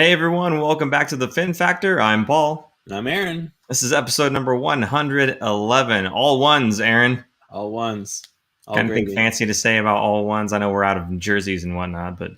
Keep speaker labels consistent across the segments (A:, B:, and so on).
A: Hey everyone, welcome back to the Fin Factor. I'm Paul.
B: I'm Aaron.
A: This is episode number 111. All ones, Aaron.
B: All ones. All
A: Anything
B: gravy.
A: fancy to say about all ones? I know we're out of jerseys and whatnot, but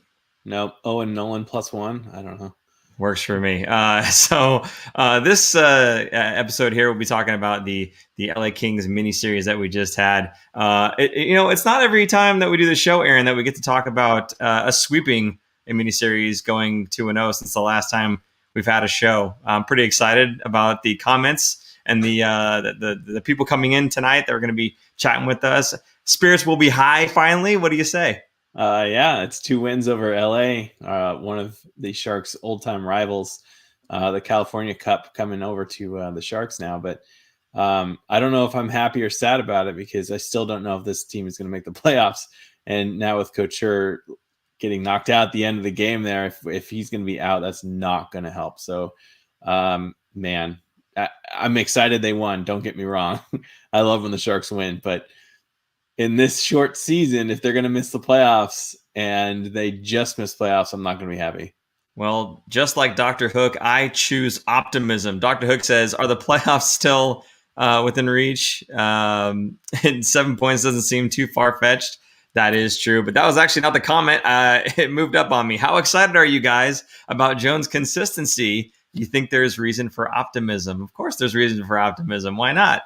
B: Nope. Oh, and Nolan +1. I don't know.
A: works for me. This episode here, we'll be talking about the LA Kings miniseries that we just had. It's not every time that we do the show, Aaron, that we get to talk about us sweeping a miniseries going 2-0 since the last time we've had a show. I'm pretty excited about the comments and the people coming in tonight that are going to be chatting with us. Spirits will be high finally. What do you say?
B: Yeah, it's 2 wins over LA, one of the Sharks' old-time rivals. The California Cup coming over to the Sharks now. But I don't know if I'm happy or sad about it because I still don't know if this team is going to make the playoffs. And now with Couture getting knocked out at the end of the game there, if he's going to be out, that's not going to help. So, man, I'm excited they won. Don't get me wrong. I love when the Sharks win, but in this short season, if they're going to miss the playoffs and they just miss playoffs, I'm not going to be happy.
A: Well, just like Dr. Hook, I choose optimism. Dr. Hook says, are the playoffs still within reach? And 7 points doesn't seem too far-fetched. That is true, but that was actually not the comment. It moved up on me. How excited are you guys about Jones' consistency? You think there's reason for optimism? Of course there's reason for optimism. Why not?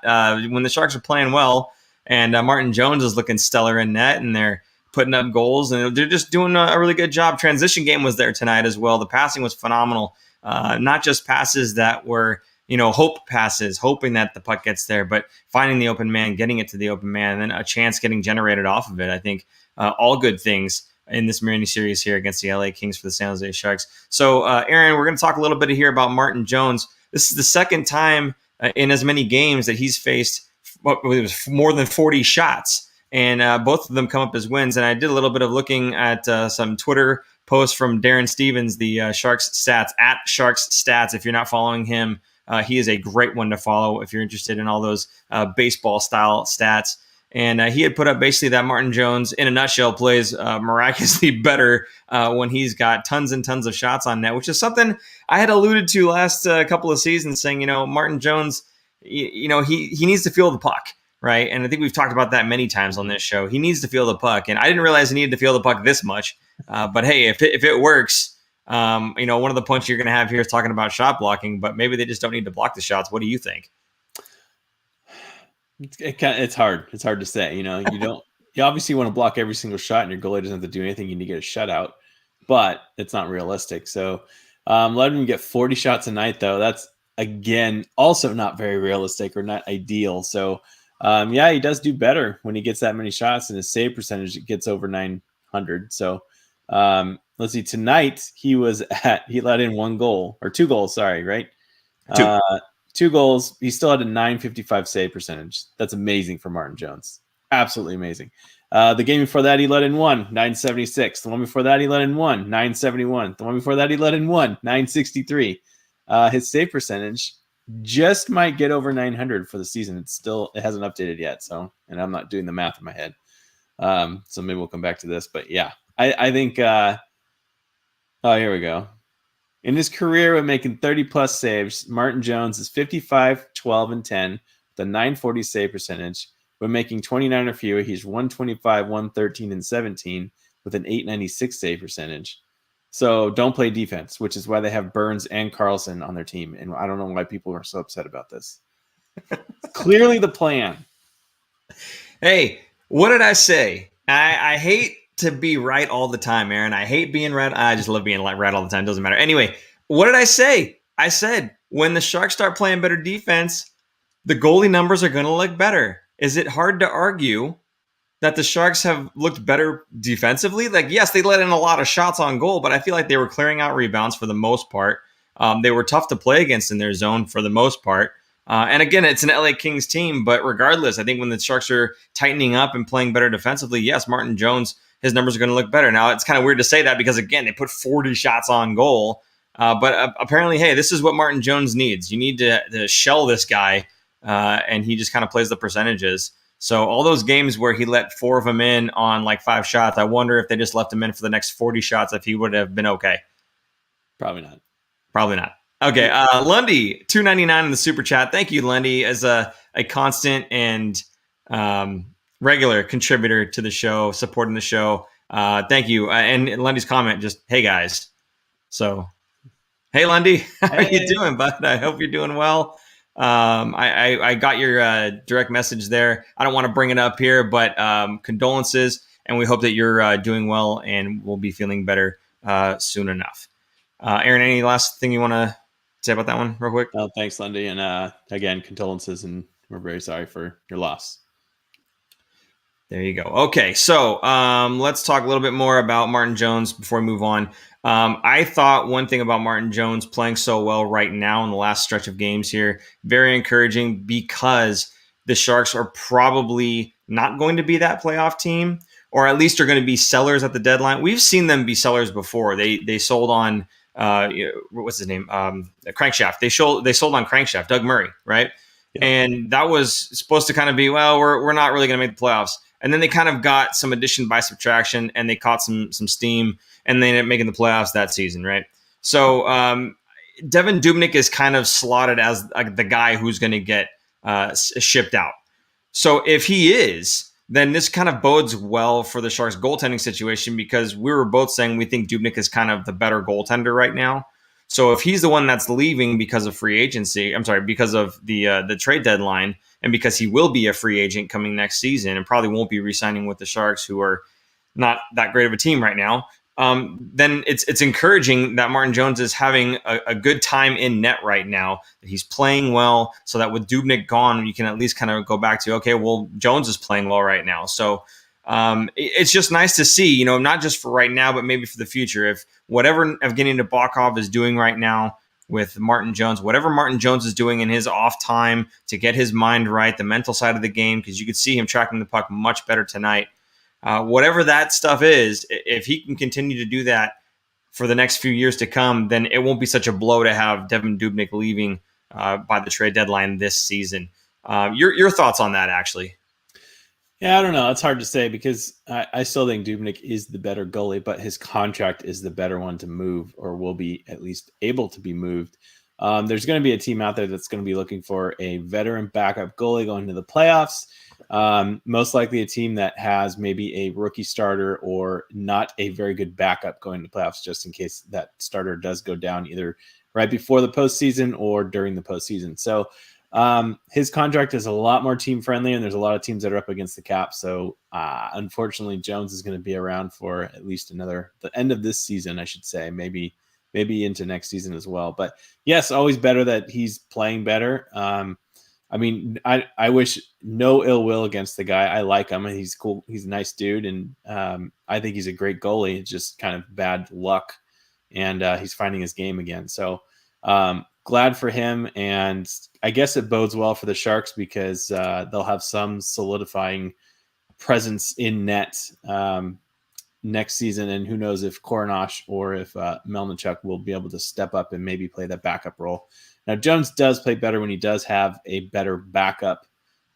A: When the Sharks are playing well, and Martin Jones is looking stellar in net, and they're putting up goals, and they're just doing a really good job. Transition game was there tonight as well. The passing was phenomenal. Not just passes that were, hope passes, hoping that the puck gets there, but finding the open man, getting it to the open man, and then a chance getting generated off of it. I think all good things in this mini series here against the LA Kings for the San Jose Sharks. So, Aaron, we're going to talk a little bit here about Martin Jones. This is the second time in as many games that he's faced it was more than 40 shots, and both of them come up as wins. And I did a little bit of looking at some Twitter posts from Darren Stevens, the Sharks Stats, at Sharks Stats. If you're not following him, he is a great one to follow if you're interested in all those baseball-style stats. And he had put up basically that Martin Jones, in a nutshell, plays miraculously better when he's got tons and tons of shots on net, which is something I had alluded to last couple of seasons, saying, Martin Jones, he needs to feel the puck, right? And I think we've talked about that many times on this show. He needs to feel the puck, and I didn't realize he needed to feel the puck this much. But hey, if it works, one of the points you're going to have here is talking about shot blocking, but maybe they just don't need to block the shots. What do you think?
B: It's hard. It's hard to say. You obviously want to block every single shot, and your goalie doesn't have to do anything. You need to get a shutout, but it's not realistic. So let him get 40 shots a night, though. That's, again, also not very realistic or not ideal. So, he does do better when he gets that many shots, and his save percentage gets over 900. So, let's see. Tonight, he let in 1 goal, or 2 goals, sorry, right?
A: 2.
B: 2 goals. He still had a 955 save percentage. That's amazing for Martin Jones. Absolutely amazing. The game before that, he let in 1, 976. The one before that, he let in 1, 971. The one before that, he let in 1, 963. His save percentage just might get over 900 for the season. It hasn't updated yet. So, and I'm not doing the math in my head. So maybe we'll come back to this, but yeah, I think, here we go. In his career with making 30 plus saves, Martin Jones is 55, 12, and 10 with a 940 save percentage. When making 29 or fewer, he's 125, 113, and 17 with an 896 save percentage. So don't play defense, which is why they have Burns and Carlson on their team. And I don't know why people are so upset about this. Clearly the plan.
A: Hey, what did I say? I hate to be right all the time, Aaron. I hate being right. I just love being right all the time. Doesn't matter. Anyway, what did I say? I said when the Sharks start playing better defense, the goalie numbers are going to look better. Is it hard to argue that the Sharks have looked better defensively? Like, yes, they let in a lot of shots on goal, but I feel like they were clearing out rebounds for the most part. They were tough to play against in their zone for the most part. And again, it's an LA Kings team, but regardless, I think when the Sharks are tightening up and playing better defensively, yes, Martin Jones, his numbers are going to look better. Now, it's kind of weird to say that because, again, they put 40 shots on goal. But apparently, hey, this is what Martin Jones needs. You need to shell this guy, and he just kind of plays the percentages. So all those games where he let 4 of them in on like 5 shots, I wonder if they just left him in for the next 40 shots if he would have been okay.
B: Probably not.
A: Probably not. Okay, Lundy, $2.99 in the super chat. Thank you, Lundy, as a constant and regular contributor to the show, supporting the show. Thank you. And Lundy's comment, just, hey, guys. So, hey, Lundy, how are you doing, bud? I hope you're doing well. I got your direct message there. I don't want to bring it up here, but condolences, and we hope that you're doing well and will be feeling better soon enough. Aaron, any last thing you want to say about that one real quick?
B: No, thanks, Lundy. And again, condolences, and we're very sorry for your loss.
A: There you go. Okay, so let's talk a little bit more about Martin Jones before we move on. I thought one thing about Martin Jones playing so well right now in the last stretch of games here, very encouraging, because the Sharks are probably not going to be that playoff team, or at least are going to be sellers at the deadline. We've seen them be sellers before. They sold on what's his name? Crankshaft. They sold on Crankshaft, Doug Murray, right? Yeah. And that was supposed to kind of be, well, we're not really going to make the playoffs. And then they kind of got some addition by subtraction, and they caught some steam, and they ended up making the playoffs that season, right? So Devin Dubnyk is kind of slotted as the guy who's going to get shipped out. So if he is, then this kind of bodes well for the Sharks goaltending situation, because we were both saying we think Dubnyk is kind of the better goaltender right now. So if he's the one that's leaving because of free agency, because of the trade deadline, and because he will be a free agent coming next season and probably won't be re-signing with the Sharks, who are not that great of a team right now, then it's encouraging that Martin Jones is having a good time in net right now, that he's playing well, so that with Dubnyk gone, you can at least kind of go back to, okay, well, Jones is playing well right now. So it's just nice to see, not just for right now, but maybe for the future. If whatever Evgeny Nabokov is doing right now with Martin Jones, whatever Martin Jones is doing in his off time to get his mind right, the mental side of the game, because you could see him tracking the puck much better tonight. Whatever that stuff is, if he can continue to do that for the next few years to come, then it won't be such a blow to have Devin Dubnyk leaving by the trade deadline this season. Your thoughts on that, actually?
B: Yeah, I don't know. It's hard to say, because I still think Dubnyk is the better goalie, but his contract is the better one to move, or will be at least able to be moved. There's going to be a team out there that's going to be looking for a veteran backup goalie going to the playoffs. Most likely a team that has maybe a rookie starter or not a very good backup going to playoffs, just in case that starter does go down either right before the postseason or during the postseason. So his contract is a lot more team friendly, and there's a lot of teams that are up against the cap. So unfortunately, Jones is going to be around for at least the end of this season, I should say, maybe into next season as well. But yes, always better that he's playing better. I wish no ill will against the guy. I like him, and he's cool. He's a nice dude, and I think he's a great goalie. It's just kind of bad luck, and he's finding his game again. So glad for him, and I guess it bodes well for the Sharks, because they'll have some solidifying presence in net next season, and who knows if Koronosh or if Melnichuk will be able to step up and maybe play that backup role. Now, Jones does play better when he does have a better backup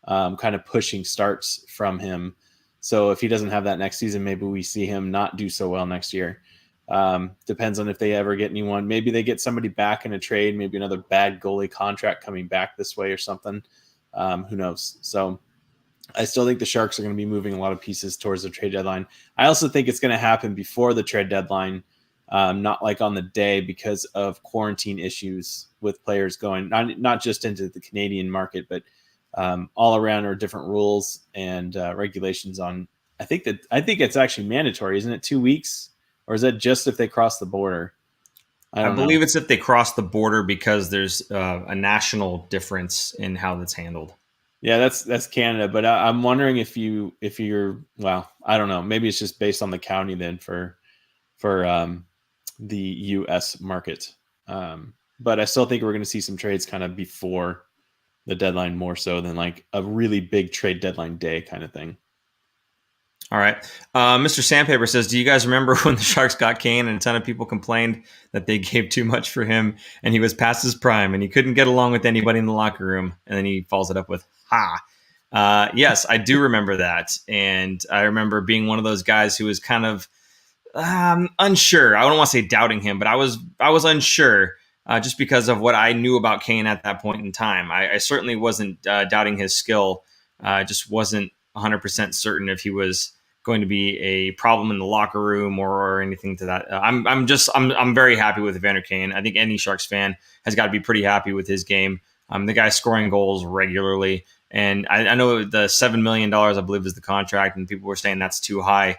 B: kind of pushing starts from him. So if he doesn't have that next season, maybe we see him not do so well next year. Depends on if they ever get anyone. Maybe they get somebody back in a trade, maybe another bad goalie contract coming back this way or something. Who knows? So I still think the Sharks are going to be moving a lot of pieces towards the trade deadline. I also think it's going to happen before the trade deadline, not like on the day, because of quarantine issues with players going not just into the Canadian market, but all around are different rules and regulations on. I think it's actually mandatory, isn't it? 2 weeks, or is that just if they cross the border?
A: I believe it's if they cross the border, because there's a national difference in how that's handled.
B: Yeah, that's Canada, but I'm wondering if you're well, I don't know. Maybe it's just based on the county then for the U.S. market. But I still think we're going to see some trades kind of before the deadline, more so than like a really big trade deadline day kind of thing.
A: All right. Mr. Sandpaper says, do you guys remember when the Sharks got Kane and a ton of people complained that they gave too much for him and he was past his prime and he couldn't get along with anybody in the locker room? And then he follows it up with, ha. Yes, I do remember that. And I remember being one of those guys who was kind of unsure. I don't want to say doubting him, but I was unsure just because of what I knew about Kane at that point in time. I certainly wasn't doubting his skill. Just wasn't 100% certain if he was going to be a problem in the locker room or anything to that. I'm very happy with Evander Kane. I think any Sharks fan has got to be pretty happy with his game. The guy's scoring goals regularly. And I know the $7 million, I believe, is the contract, and people were saying that's too high.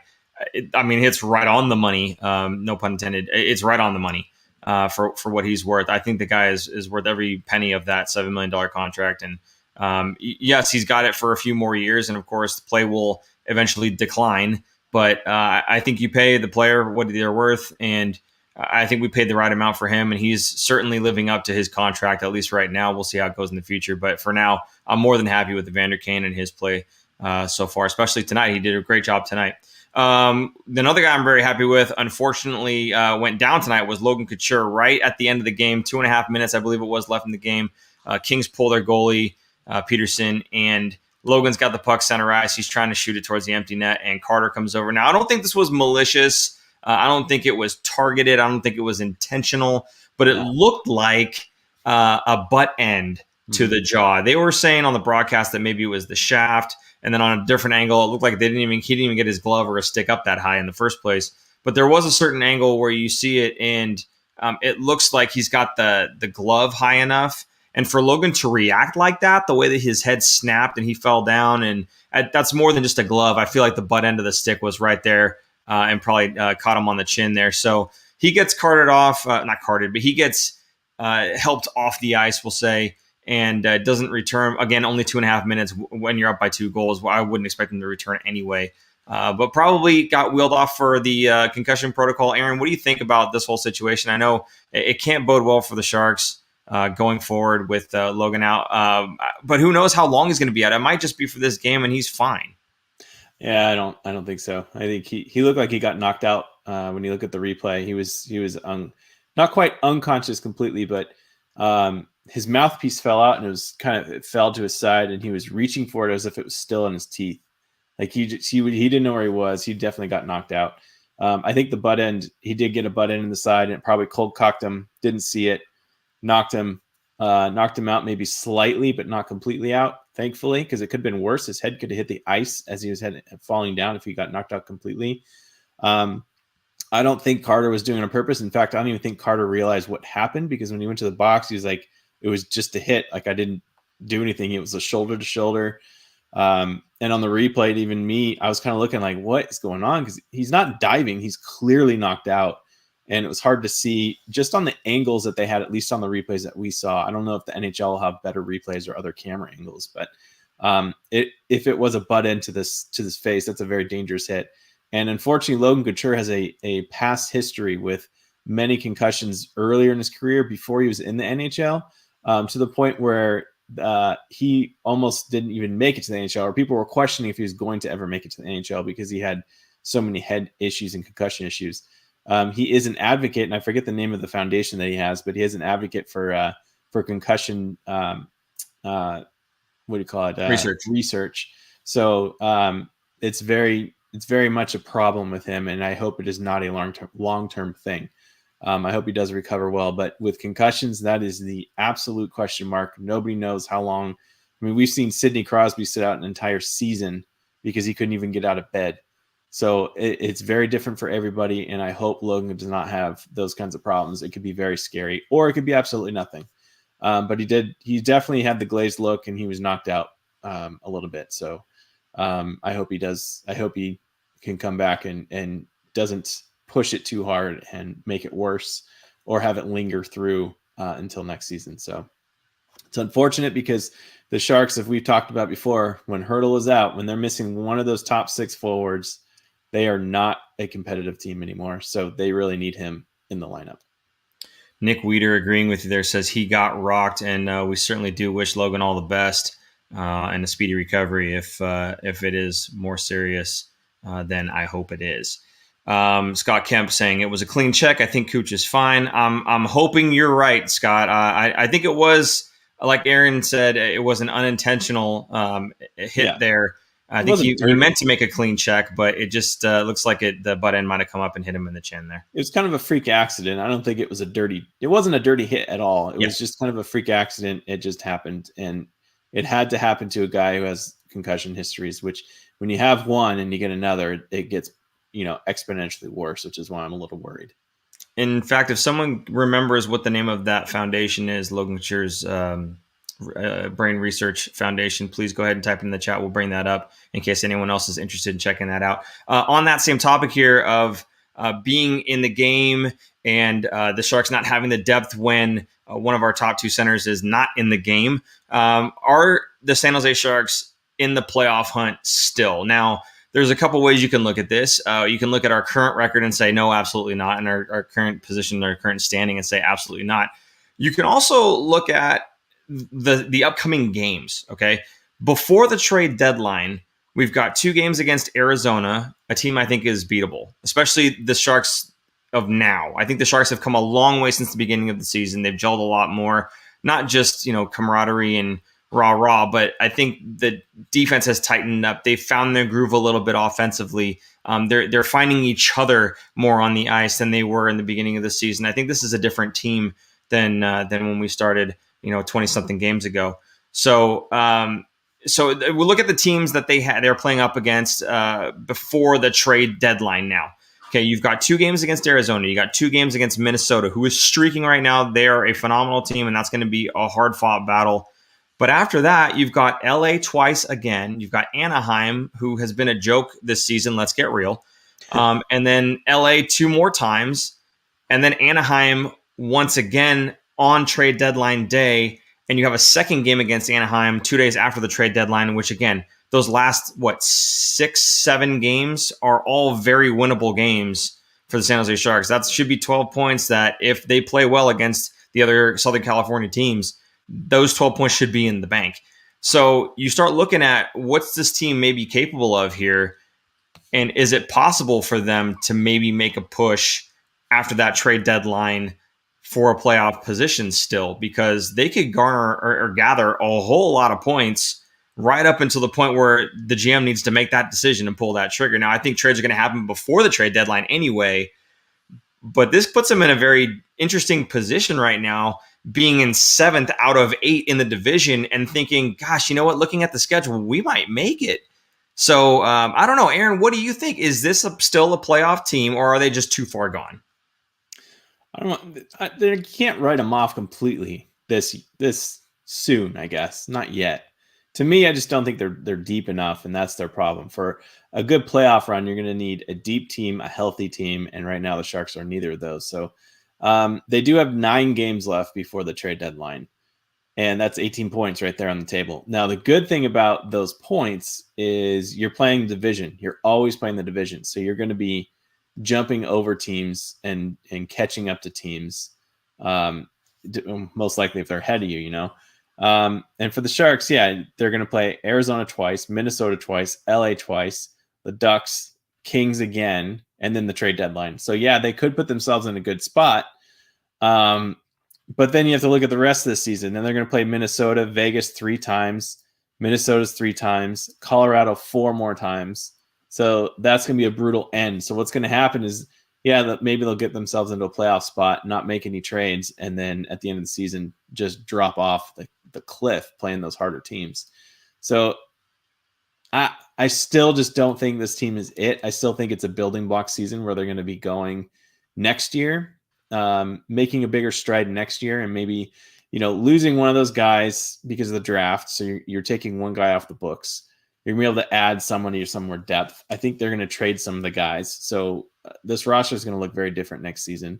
A: It's right on the money. No pun intended. It's right on the money for what he's worth. I think the guy is worth every penny of that $7 million contract. And yes, he's got it for a few more years. And of course, the play will eventually decline. But I think you pay the player what they're worth. And I think we paid the right amount for him. And he's certainly living up to his contract, at least right now. We'll see how it goes in the future. But for now, I'm more than happy with Evander Kane and his play so far, especially tonight. He did a great job tonight. Another guy I'm very happy with, unfortunately, went down tonight was Logan Couture right at the end of the game. 2.5 minutes, I believe it was, left in the game. Kings pull their goalie, Peterson, and Logan's got the puck center ice. He's trying to shoot it towards the empty net, and Carter comes over. Now, I don't think this was malicious. I don't think it was targeted. I don't think it was intentional, but it looked like a butt end to the jaw. They were saying on the broadcast that maybe it was the shaft, and then on a different angle, it looked like he didn't even get his glove or a stick up that high in the first place. But there was a certain angle where you see it, and it looks like he's got the glove high enough. And for Logan to react like that, the way that his head snapped and he fell down, and that's more than just a glove. I feel like the butt end of the stick was right there and probably caught him on the chin there. So he gets carted off, not carted, but he gets helped off the ice, we'll say, and doesn't return. Again, only 2.5 minutes when you're up by 2 goals. Well, I wouldn't expect him to return anyway, but probably got wheeled off for the concussion protocol. Aaron, what do you think about this whole situation? I know it can't bode well for the Sharks going forward with Logan out, but who knows how long he's going to be out. It might just be for this game, and he's fine.
B: Yeah, I don't think so. I think he looked like he got knocked out when you look at the replay. He was not quite unconscious completely, but his mouthpiece fell out, and it fell to his side, and he was reaching for it as if it was still in his teeth. Like he didn't know where he was. He definitely got knocked out. I think the butt end, he did get a butt end in the side, and it probably cold cocked him. Didn't see it, knocked him out maybe slightly, but not completely out. Thankfully, because it could have been worse. His head could have hit the ice as he was falling down if he got knocked out completely. I don't think Carter was doing it on purpose. In fact, I don't even think Carter realized what happened, because when he went to the box, he was like, it was just a hit. Like, I didn't do anything. It was a shoulder to shoulder. And on the replay, even me, I was kind of looking like, what is going on? Because he's not diving. He's clearly knocked out. And it was hard to see just on the angles that they had, at least on the replays that we saw. I don't know if the NHL will have better replays or other camera angles, but if it was a butt end to this face, that's a very dangerous hit. And unfortunately, Logan Couture has a past history with many concussions earlier in his career before he was in the NHL, to the point where he almost didn't even make it to the NHL, or people were questioning if he was going to ever make it to the NHL because he had so many head issues and concussion issues. He is an advocate, and I forget the name of the foundation that he has, but he is an advocate for concussion. What do you call it? Research. So it's very much a problem with him, and I hope it is not a long-term thing. I hope he does recover well, but with concussions, that is the absolute question mark. Nobody knows how long. I mean, we've seen Sidney Crosby sit out an entire season because he couldn't even get out of bed. So it's very different for everybody, and I hope Logan does not have those kinds of problems. It could be very scary, or it could be absolutely nothing. But he definitely had the glazed look, and he was knocked out a little bit. So I hope he does. I hope he can come back and doesn't push it too hard and make it worse, or have it linger through until next season. So it's unfortunate, because the Sharks, if we've talked about before, when Hurdle is out, when they're missing one of those top 6 forwards, they are not a competitive team anymore. So they really need him in the lineup.
A: Nick Weeder agreeing with you there, says he got rocked, and we certainly do wish Logan all the best and a speedy recovery. If it is more serious, then I hope it is. Scott Kemp saying it was a clean check. I think Cooch is fine. I'm hoping you're right, Scott. I think it was, like Aaron said, it was an unintentional hit there. I think he meant to make a clean check, but it just looks like the butt end might have come up and hit him in the chin there.
B: It was kind of a freak accident. I don't think it was it wasn't a dirty hit at all. It was just kind of a freak accident. It just happened. And it had to happen to a guy who has concussion histories, which when you have one and you get another, it gets, exponentially worse, which is why I'm a little worried.
A: In fact, if someone remembers what the name of that foundation is, Logan Couture's Brain Research Foundation, please go ahead and type in the chat. We'll bring that up in case anyone else is interested in checking that out. On that same topic here of being in the game and the Sharks not having the depth when one of our top two centers is not in the game, are the San Jose Sharks in the playoff hunt still? Now, there's a couple ways you can look at this. You can look at our current record and say, no, absolutely not. And our current position, our current standing, and say, absolutely not. You can also look at the upcoming games, okay? Before the trade deadline, we've got 2 games against Arizona, a team I think is beatable, especially the Sharks of now. I think the Sharks have come a long way since the beginning of the season. They've gelled a lot more, not just, camaraderie and rah, but I think the defense has tightened up. They've found their groove a little bit offensively. They're finding each other more on the ice than they were in the beginning of the season. I think this is a different team than when we started, 20-something games ago. So we look at the teams that they're playing up against before the trade deadline now. Okay, you've got 2 games against Arizona. You got 2 games against Minnesota, who is streaking right now. They are a phenomenal team, and that's going to be a hard-fought battle. But after that, you've got LA twice again. You've got Anaheim, who has been a joke this season. Let's get real. And then LA 2 more times. And then Anaheim once again on trade deadline day. And you have a second game against Anaheim 2 days after the trade deadline, which again, those last, 6-7 games are all very winnable games for the San Jose Sharks. That should be 12 points that if they play well against the other Southern California teams, those 12 points should be in the bank. So you start looking at what's this team maybe capable of here, and is it possible for them to maybe make a push after that trade deadline for a playoff position still, because they could garner or gather a whole lot of points right up until the point where the GM needs to make that decision and pull that trigger. Now, I think trades are going to happen before the trade deadline anyway, but this puts them in a very interesting position right now, being in 7th out of 8 in the division and thinking, gosh, you know what? Looking at the schedule, we might make it. So I don't know, Aaron, what do you think? Is this still a playoff team, or are they just too far gone?
B: I don't know. They can't write them off completely this soon, I guess. Not yet. To me, I just don't think they're deep enough, and that's their problem. For a good playoff run, you're going to need a deep team, a healthy team, and right now the Sharks are neither of those. So they do have 9 games left before the trade deadline, and that's 18 points right there on the table. Now, the good thing about those points is you're playing the division. You're always playing the division, so you're going to be jumping over teams and catching up to teams, most likely if they're ahead of you, And for the Sharks, they're going to play Arizona twice, Minnesota twice, LA twice, the Ducks, Kings again, and then the trade deadline. So, they could put themselves in a good spot. But then you have to look at the rest of the season. Then they're going to play Minnesota, Vegas 3 times, Minnesota's 3 times, Colorado 4 more times. So that's going to be a brutal end. So what's going to happen is, maybe they'll get themselves into a playoff spot, not make any trades, and then at the end of the season, just drop off the cliff playing those harder teams. So I still just don't think this team is it. I still think it's a building block season where they're going to be going next year, making a bigger stride next year, and maybe, losing one of those guys because of the draft. So you're taking one guy off the books. You're going to be able to add somebody or some more depth. I think they're going to trade some of the guys. So this roster is going to look very different next season.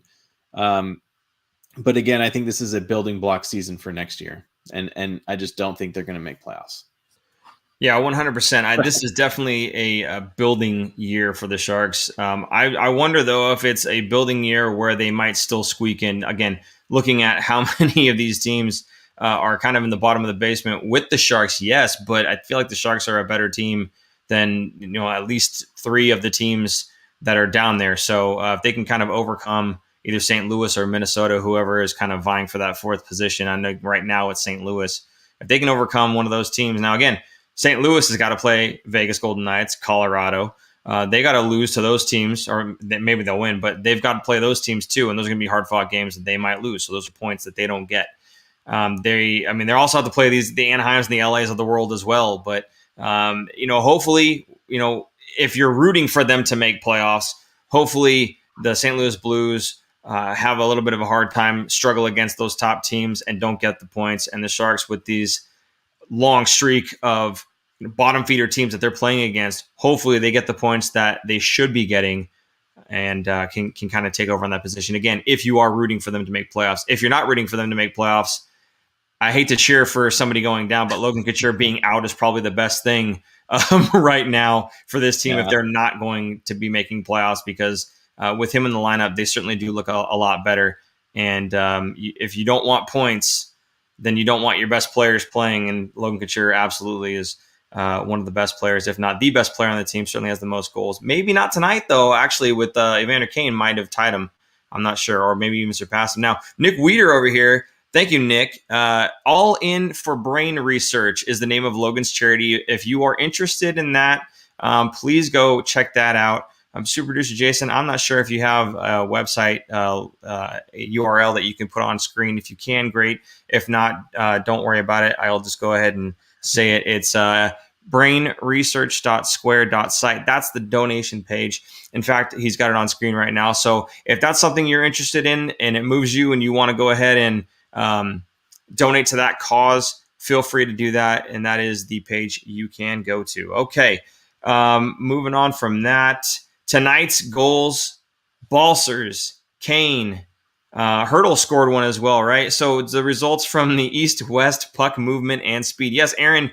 B: But again, I think this is a building block season for next year. And I just don't think they're going to make playoffs.
A: Yeah, 100%. This is definitely a building year for the Sharks. I wonder, though, if it's a building year where they might still squeak in. Again, looking at how many of these teams are kind of in the bottom of the basement with the Sharks, yes, but I feel like the Sharks are a better team than at least 3 of the teams that are down there. So if they can kind of overcome either St. Louis or Minnesota, whoever is kind of vying for that 4th position, I know right now it's St. Louis. If they can overcome one of those teams, now again, St. Louis has got to play Vegas Golden Knights, Colorado. They got to lose to those teams, or maybe they'll win, but they've got to play those teams too, and those are going to be hard-fought games that they might lose. So those are points that they don't get. They also have to play the Anaheims and the LAs of the world as well. But hopefully, if you're rooting for them to make playoffs, hopefully the St. Louis Blues have a little bit of a hard time, struggle against those top teams, and don't get the points. And the Sharks, with these long streak of bottom feeder teams that they're playing against, hopefully they get the points that they should be getting, and can kind of take over on that position again. If you are rooting for them to make playoffs, if you're not rooting for them to make playoffs, I hate to cheer for somebody going down, but Logan Couture being out is probably the best thing right now for this team if they're not going to be making playoffs, because with him in the lineup, they certainly do look a lot better. And if you don't want points, then you don't want your best players playing. And Logan Couture absolutely is one of the best players, if not the best player on the team. Certainly has the most goals. Maybe not tonight, though. Actually, with Evander Kane might have tied him. I'm not sure, or maybe even surpassed him. Now, Nick Weeder over here. Thank you, Nick. All In for Brain Research is the name of Logan's charity. If you are interested in that, please go check that out. Super Producer Jason, I'm not sure if you have a website URL that you can put on screen. If you can, great. If not, don't worry about it. I'll just go ahead and say it. It's brainresearch.square.site. That's the donation page. In fact, he's got it on screen right now. So if that's something you're interested in and it moves you and you want to go ahead and donate to that cause, feel free to do that. And that is the page you can go to. Okay. Moving on from that, tonight's goals, Balsers, Kane, Hurdle scored one as well, right? So the results from the east-west puck movement and speed. Yes, Aaron,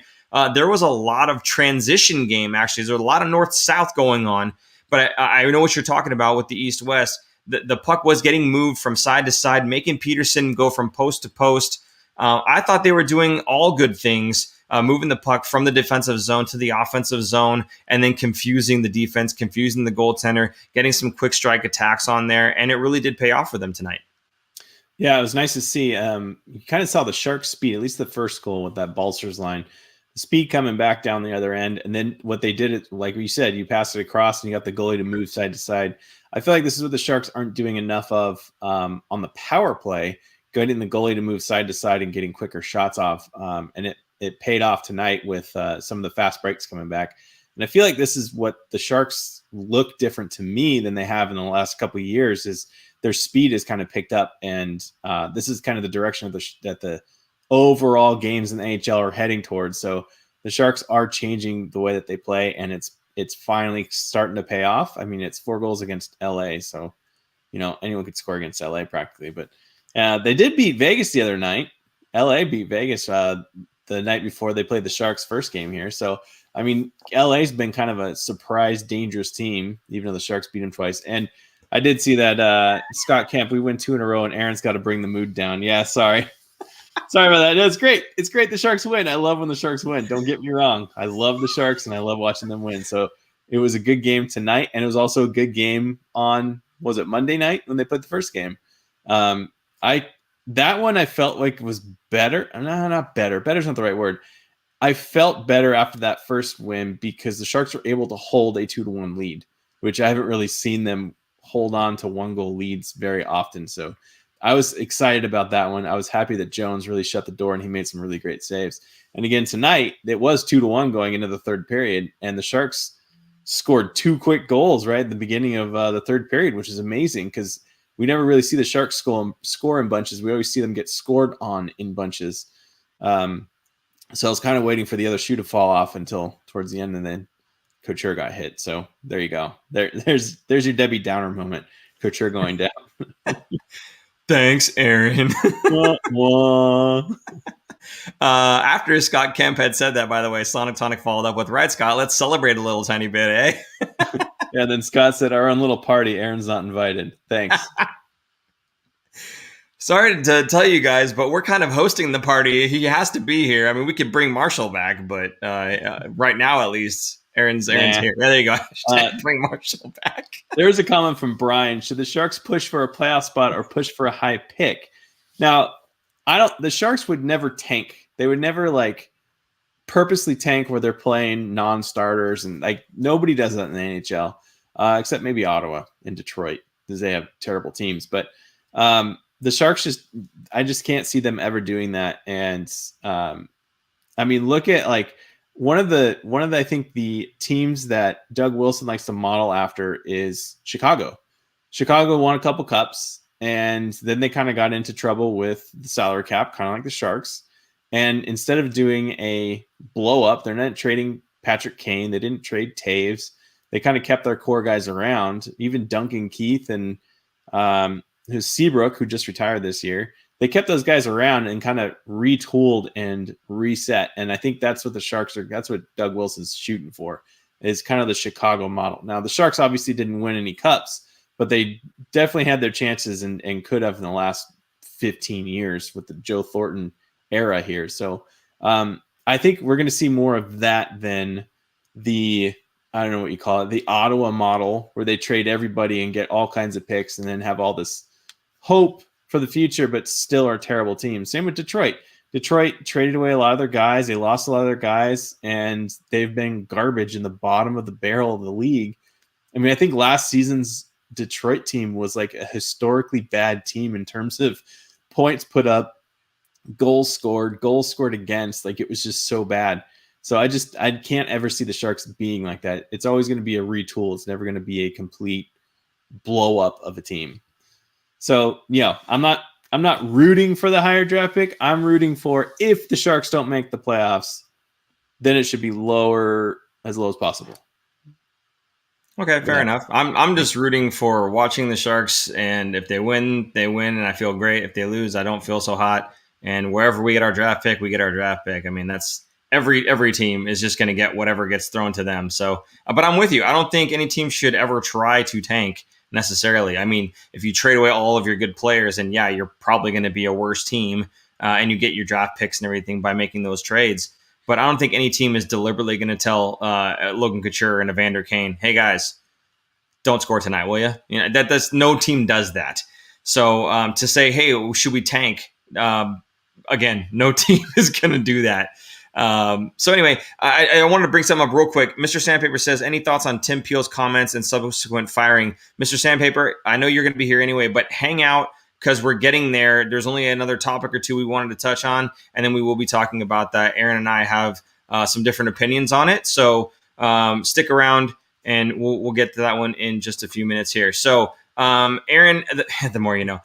A: there was a lot of transition game, actually. There's a lot of north-south going on, but I know what you're talking about with the east-west. The puck was getting moved from side to side, making Peterson go from post to post. I thought they were doing all good things, moving the puck from the defensive zone to the offensive zone, and then confusing the defense, confusing the goaltender, getting some quick strike attacks on there, and it really did pay off for them tonight.
B: Yeah, it was nice to see. You kind of saw the Sharks' speed, at least the first goal with that Balsers line. The speed coming back down the other end, and then what they did, like you said, you pass it across and you got the goalie to move side to side. I feel like this is what the Sharks aren't doing enough of on the power play, getting the goalie to move side to side and getting quicker shots off. And it paid off tonight with some of the fast breaks coming back. And I feel like this is what the Sharks look different to me than they have in the last couple of years, is their speed is kind of picked up. And this is kind of the direction that the overall games in the NHL are heading towards. So the Sharks are changing the way that they play, and it's finally starting to pay off. I mean, it's 4 goals against LA. So, anyone could score against LA practically, but they did beat Vegas the other night. LA beat Vegas the night before they played the Sharks' first game here. So, I mean, LA's been kind of a surprise, dangerous team, even though the Sharks beat them twice. And I did see that Scott Kemp, we win 2 in a row, and Aaron's got to bring the mood down. Yeah, sorry. Sorry about that. No, it's great. It's great the Sharks win. I love when the Sharks win. Don't get me wrong. I love the Sharks, and I love watching them win. So it was a good game tonight, and it was also a good game on, was it Monday night when they played the first game? That one I felt like was better. No, not better. Better's not the right word. I felt better after that first win because the Sharks were able to hold a 2-1 lead, which I haven't really seen them hold on to 1-goal leads very often. So I was excited about that one. I was happy that Jones really shut the door and he made some really great saves. And again, tonight, it was 2-1 going into the third period, and the Sharks scored 2 quick goals right at the beginning of the third period, which is amazing because we never really see the Sharks score in bunches. We always see them get scored on in bunches. So I was kind of waiting for the other shoe to fall off until towards the end, and then Couture got hit. So there you go. There's your Debbie Downer moment. Couture going down.
A: Thanks, Aaron. After Scott Kemp had said that, by the way, Sonic Tonic followed up with, right, Scott, let's celebrate a little tiny bit, eh?
B: Yeah, then Scott said, our own little party. Aaron's not invited. Thanks.
A: Sorry to tell you guys, but we're kind of hosting the party. He has to be here. I mean, we could bring Marshall back, but right now, at least, Aaron's here. There you go. Bring Marshall back.
B: There's a comment from Brian. Should the Sharks push for a playoff spot or push for a high pick? Now, the Sharks would never tank. They would never purposely tank where they're playing non-starters, and like nobody does that in the NHL, except maybe Ottawa and Detroit, because they have terrible teams. But the Sharks I just can't see them ever doing that. And I mean, look at like one of the I think the teams that Doug Wilson likes to model after is Chicago. Chicago won a couple cups, and then they kind of got into trouble with the salary cap, kind of like the Sharks. And instead of doing a blow up, they're not trading Patrick Kane. They didn't trade Taves. They kind of kept their core guys around, even Duncan Keith and who's Seabrook, who just retired this year. They kept those guys around and kind of retooled and reset. And I think that's what the Sharks are. That's what Doug Wilson's shooting for, is kind of the Chicago model. Now, the Sharks obviously didn't win any cups, but they definitely had their chances and could have in the last 15 years with the Joe Thornton era here. So I think we're going to see more of that than the, I don't know what you call it, the Ottawa model, where they trade everybody and get all kinds of picks and then have all this hope for the future, but still are a terrible team. Same with Detroit. Detroit traded away a lot of their guys. They lost a lot of their guys, and they've been garbage in the bottom of the barrel of the league. I mean, I think last season's Detroit team was like a historically bad team in terms of points put up, goals scored against. Like, it was just so bad. So I can't ever see the Sharks being like that. It's always going to be a retool. It's never going to be a complete blow up of a team. So yeah, I'm not rooting for the higher draft pick. I'm rooting for, if the Sharks don't make the playoffs, then it should be lower, as low as possible.
A: Okay, fair enough. I'm just rooting for watching the Sharks, and if they win, they win, and I feel great. If they lose, I don't feel so hot. And wherever we get our draft pick, we get our draft pick. I mean, that's every team is just going to get whatever gets thrown to them. So, but I'm with you. I don't think any team should ever try to tank necessarily. I mean, if you trade away all of your good players, and yeah, you're probably going to be a worse team, and you get your draft picks and everything by making those trades. But I don't think any team is deliberately going to tell Logan Couture and Evander Kane, "Hey guys, don't score tonight, will you?" You know, that's no team does that. So to say, "Hey, should we tank?" Again, no team is going to do that. So anyway, I wanted to bring something up real quick. Mr. Sandpaper says, any thoughts on Tim Peel's comments and subsequent firing? Mr. Sandpaper, I know you're going to be here anyway, but hang out, because we're getting there. There's only another topic or two we wanted to touch on, and then we will be talking about that. Aaron and I have some different opinions on it. So stick around, and we'll get to that one in just a few minutes here. So Aaron, the more you know.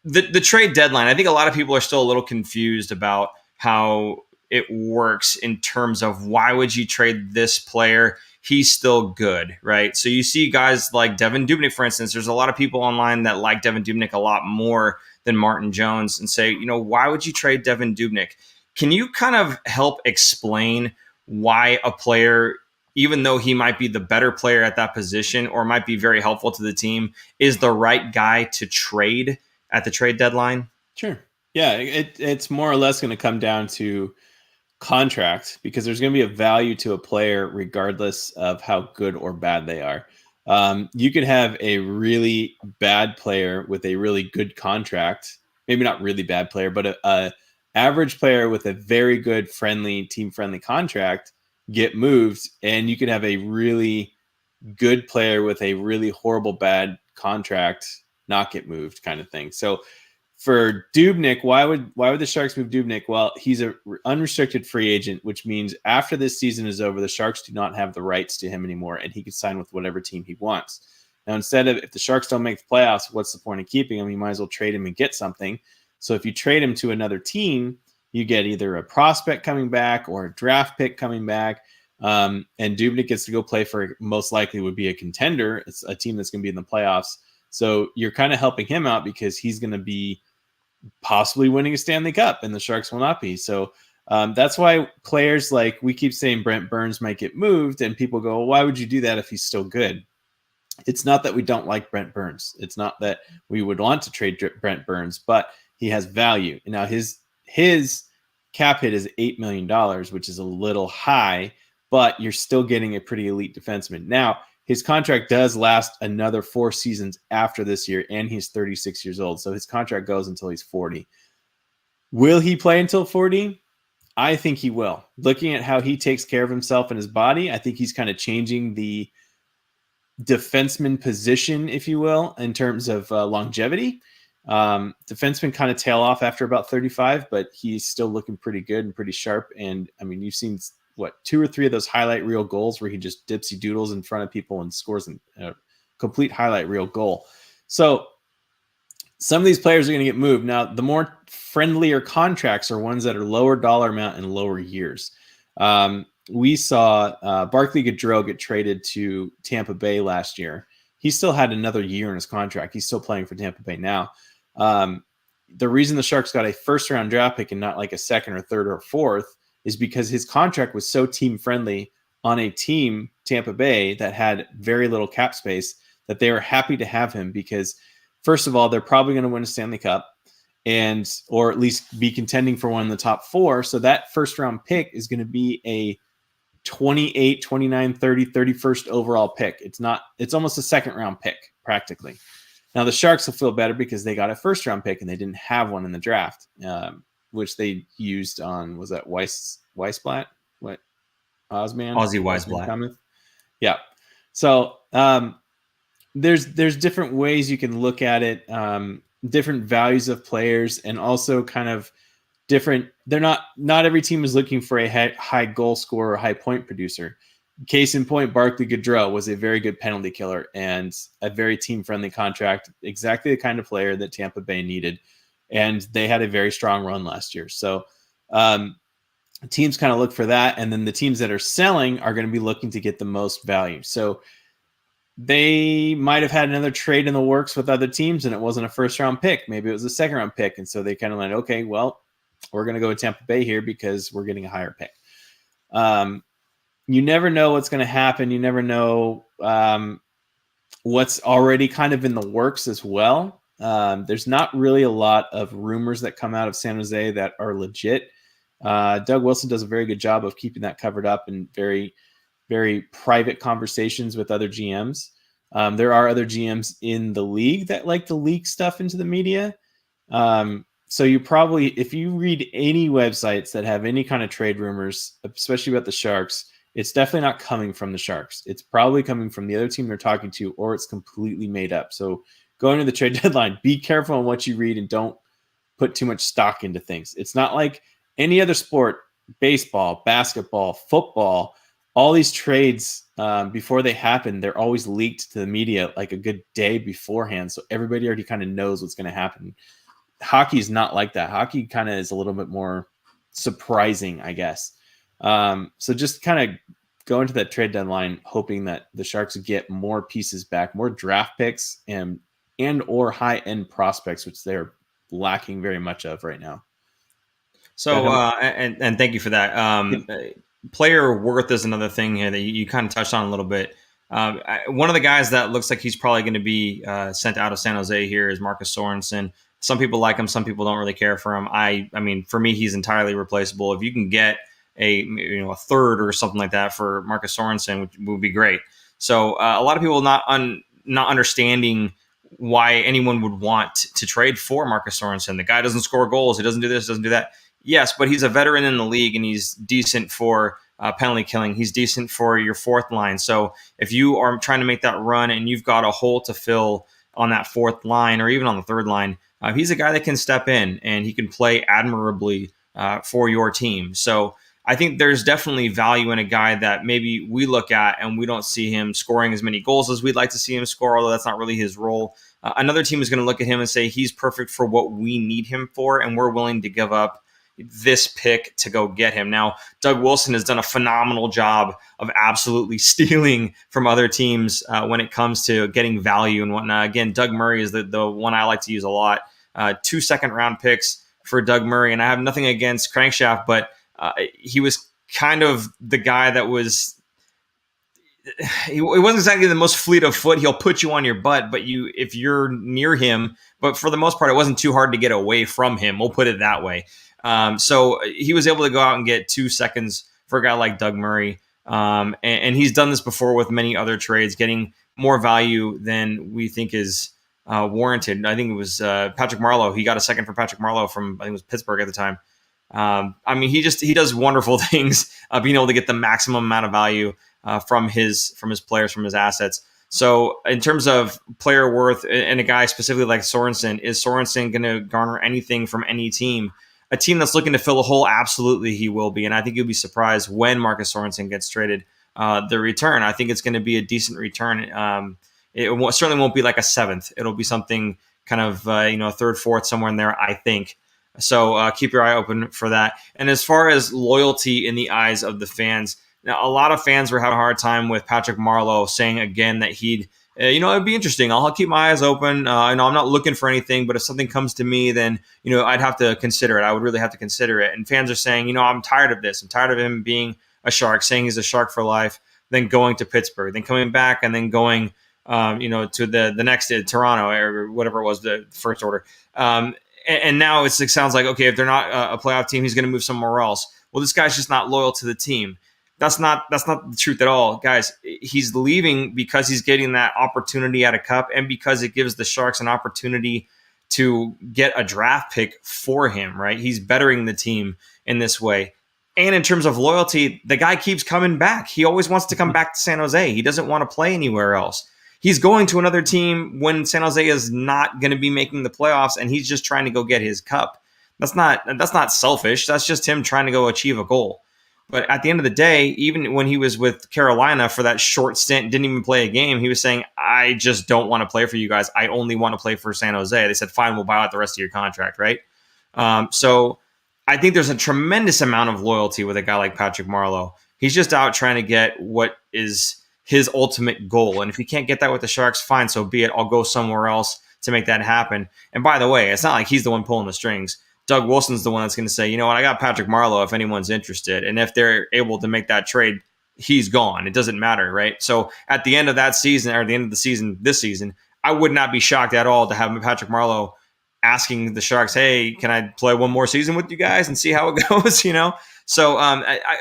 A: The trade deadline, I think a lot of people are still a little confused about how it works in terms of, why would you trade this player? He's still good, right? So you see guys like Devin Dubnyk, for instance. There's a lot of people online that like Devin Dubnyk a lot more than Martin Jones, and say, why would you trade Devin Dubnyk? Can you kind of help explain why a player, even though he might be the better player at that position or might be very helpful to the team, is the right guy to trade at the trade deadline?
B: Sure. Yeah, it's more or less going to come down to contract, because there's going to be a value to a player regardless of how good or bad they are. You could have a really bad player with a really good contract, maybe not really bad player, but a average player with a very good team-friendly contract get moved, and you could have a really good player with a really horrible bad contract not get moved, kind of thing. So for Dubnyk, why would the Sharks move Dubnyk? Well, he's an unrestricted free agent, which means after this season is over, the Sharks do not have the rights to him anymore, and he can sign with whatever team he wants. Now, instead of, if the Sharks don't make the playoffs, what's the point of keeping him? You might as well trade him and get something. So if you trade him to another team, you get either a prospect coming back or a draft pick coming back. And Dubnyk gets to go play for, most likely would be a contender. It's a team that's going to be in the playoffs. So you're kind of helping him out, because he's going to be possibly winning a Stanley Cup, and the Sharks will not be. So that's why players, like, we keep saying Brent Burns might get moved, and people go, well, why would you do that if he's still good? It's not that we don't like Brent Burns. It's not that we would want to trade Brent Burns, but he has value. Now, his cap hit is $8 million, which is a little high, but you're still getting a pretty elite defenseman. Now, his contract does last another 4 seasons after this year, and he's 36 years old. So his contract goes until he's 40. Will he play until 40? I think he will. Looking at how he takes care of himself and his body, I think he's kind of changing the defenseman position, if you will, in terms of longevity. Defensemen kind of tail off after about 35, but he's still looking pretty good and pretty sharp. And I mean, you've seen what 2 or 3 of those highlight reel goals where he just dipsy doodles in front of people and scores a complete highlight reel goal. So some of these players are going to get moved. Now, the more friendlier contracts are ones that are lower dollar amount and lower years. We saw Barclay Goodrow get traded to Tampa Bay last year. He still had another year in his contract. He's still playing for Tampa Bay now. The reason the Sharks got a first-round draft pick and not like a second or third or fourth is because his contract was so team-friendly on a team, Tampa Bay, that had very little cap space, that they were happy to have him because, first of all, they're probably going to win a Stanley Cup or at least be contending for one in the top 4. So that first-round pick is going to be a 28, 29, 30, 31st overall pick. It's almost a second-round pick, practically. Now, the Sharks will feel better because they got a first-round pick and they didn't have one in the draft, which they used on, was that Weissblatt? What? Osman?
A: Ozzy Weissblatt.
B: Yeah. So there's different ways you can look at it, different values of players, and also kind of different. They're not every team is looking for a high goal scorer or high point producer. Case in point, Barclay Goodrow was a very good penalty killer and a very team-friendly contract, exactly the kind of player that Tampa Bay needed. And they had a very strong run last year. So teams kind of look for that. And then the teams that are selling are going to be looking to get the most value. So they might have had another trade in the works with other teams and it wasn't a first-round pick. Maybe it was a second-round pick. And so they kind of like, okay, well, we're going to go with Tampa Bay here because we're getting a higher pick. You never know what's going to happen. You never know what's already kind of in the works as well. There's not really a lot of rumors that come out of San Jose that are legit. Doug Wilson does a very good job of keeping that covered up in very, very private conversations with other GMs. There are other GMs in the league that like to leak stuff into the media. So you probably, if you read any websites that have any kind of trade rumors, especially about the Sharks, it's definitely not coming from the Sharks. It's probably coming from the other team they're talking to, or it's completely made up. So going to the trade deadline, be careful on what you read and don't put too much stock into things. It's not like any other sport, baseball, basketball, football, all these trades, before they happen, they're always leaked to the media like a good day beforehand. So everybody already kind of knows what's going to happen. Hockey is not like that. Hockey kind of is a little bit more surprising, I guess. So just kind of go into that trade deadline hoping that the Sharks get more pieces back, more draft picks and or high-end prospects, which they're lacking very much of right now.
A: So, and thank you for that. Player worth is another thing here that you kind of touched on a little bit. One of the guys that looks like he's probably going to be sent out of San Jose here is Marcus Sorensen. Some people like him. Some people don't really care for him. I mean, for me, he's entirely replaceable. If you can get a third or something like that for Marcus Sorensen, which would be great. So a lot of people not understanding why anyone would want to trade for Marcus Sorensen. The guy doesn't score goals. He doesn't do this, doesn't do that. Yes, but he's a veteran in the league and he's decent for penalty killing. He's decent for your fourth line. So if you are trying to make that run and you've got a hole to fill on that fourth line or even on the third line, he's a guy that can step in and he can play admirably for your team. So I think there's definitely value in a guy that maybe we look at and we don't see him scoring as many goals as we'd like to see him score, although that's not really his role. Another team is going to look at him and say he's perfect for what we need him for, and we're willing to give up this pick to go get him. Now, Doug Wilson has done a phenomenal job of absolutely stealing from other teams when it comes to getting value and whatnot. Again, Doug Murray is the one I like to use a lot. 2 second-round picks for Doug Murray, and I have nothing against Crankshaft, but he was kind of the guy that was he wasn't exactly the most fleet of foot. He'll put you on your butt, but if you're near him, but for the most part, it wasn't too hard to get away from him. We'll put it that way. So he was able to go out and get 2 seconds for a guy like Doug Murray. And he's done this before with many other trades, getting more value than we think is warranted. I think it was Patrick Marleau. He got a second for Patrick Marleau from, I think it was Pittsburgh at the time. I mean, he does wonderful things, being able to get the maximum amount of value from his players, from his assets. So in terms of player worth and a guy specifically like Sorensen, is Sorensen going to garner anything from any team? A team that's looking to fill a hole, absolutely he will be. And I think you'll be surprised when Marcus Sorensen gets traded. The return, I think it's going to be a decent return. Certainly won't be like a seventh. It'll be something kind of, third, fourth, somewhere in there, I think. So keep your eye open for that. And as far as loyalty in the eyes of the fans, now, a lot of fans were having a hard time with Patrick Marleau saying again that he'd, it'd be interesting. I'll keep my eyes open. I'm not looking for anything, but if something comes to me, then, I'd have to consider it. I would really have to consider it. And fans are saying, I'm tired of this. I'm tired of him being a Shark, saying he's a Shark for life, then going to Pittsburgh, then coming back, and then going, to the next Toronto or whatever it was, the first order. And now it sounds like, okay, if they're not a playoff team, he's going to move somewhere else. Well, this guy's just not loyal to the team. That's not the truth at all, guys. He's leaving because he's getting that opportunity at a cup, and because it gives the Sharks an opportunity to get a draft pick for him, right? He's bettering the team in this way. And in terms of loyalty, the guy keeps coming back. He always wants to come back to San Jose. He doesn't want to play anywhere else. He's going to another team when San Jose is not going to be making the playoffs, and he's just trying to go get his cup. That's not selfish. That's just him trying to go achieve a goal. But at the end of the day, even when he was with Carolina for that short stint, didn't even play a game, he was saying, I just don't want to play for you guys. I only want to play for San Jose. They said, fine, we'll buy out the rest of your contract, right? So I think there's a tremendous amount of loyalty with a guy like Patrick Marleau. He's just out trying to get what is his ultimate goal. And if he can't get that with the Sharks, fine, so be it. I'll go somewhere else to make that happen. And by the way, it's not like he's the one pulling the strings. Doug Wilson's the one that's going to say, you know what, I got Patrick Marleau if anyone's interested. And if they're able to make that trade, he's gone. It doesn't matter, right? So at the end of that season, or the end of the season, this season, I would not be shocked at all to have Patrick Marleau asking the Sharks, hey, can I play one more season with you guys and see how it goes, So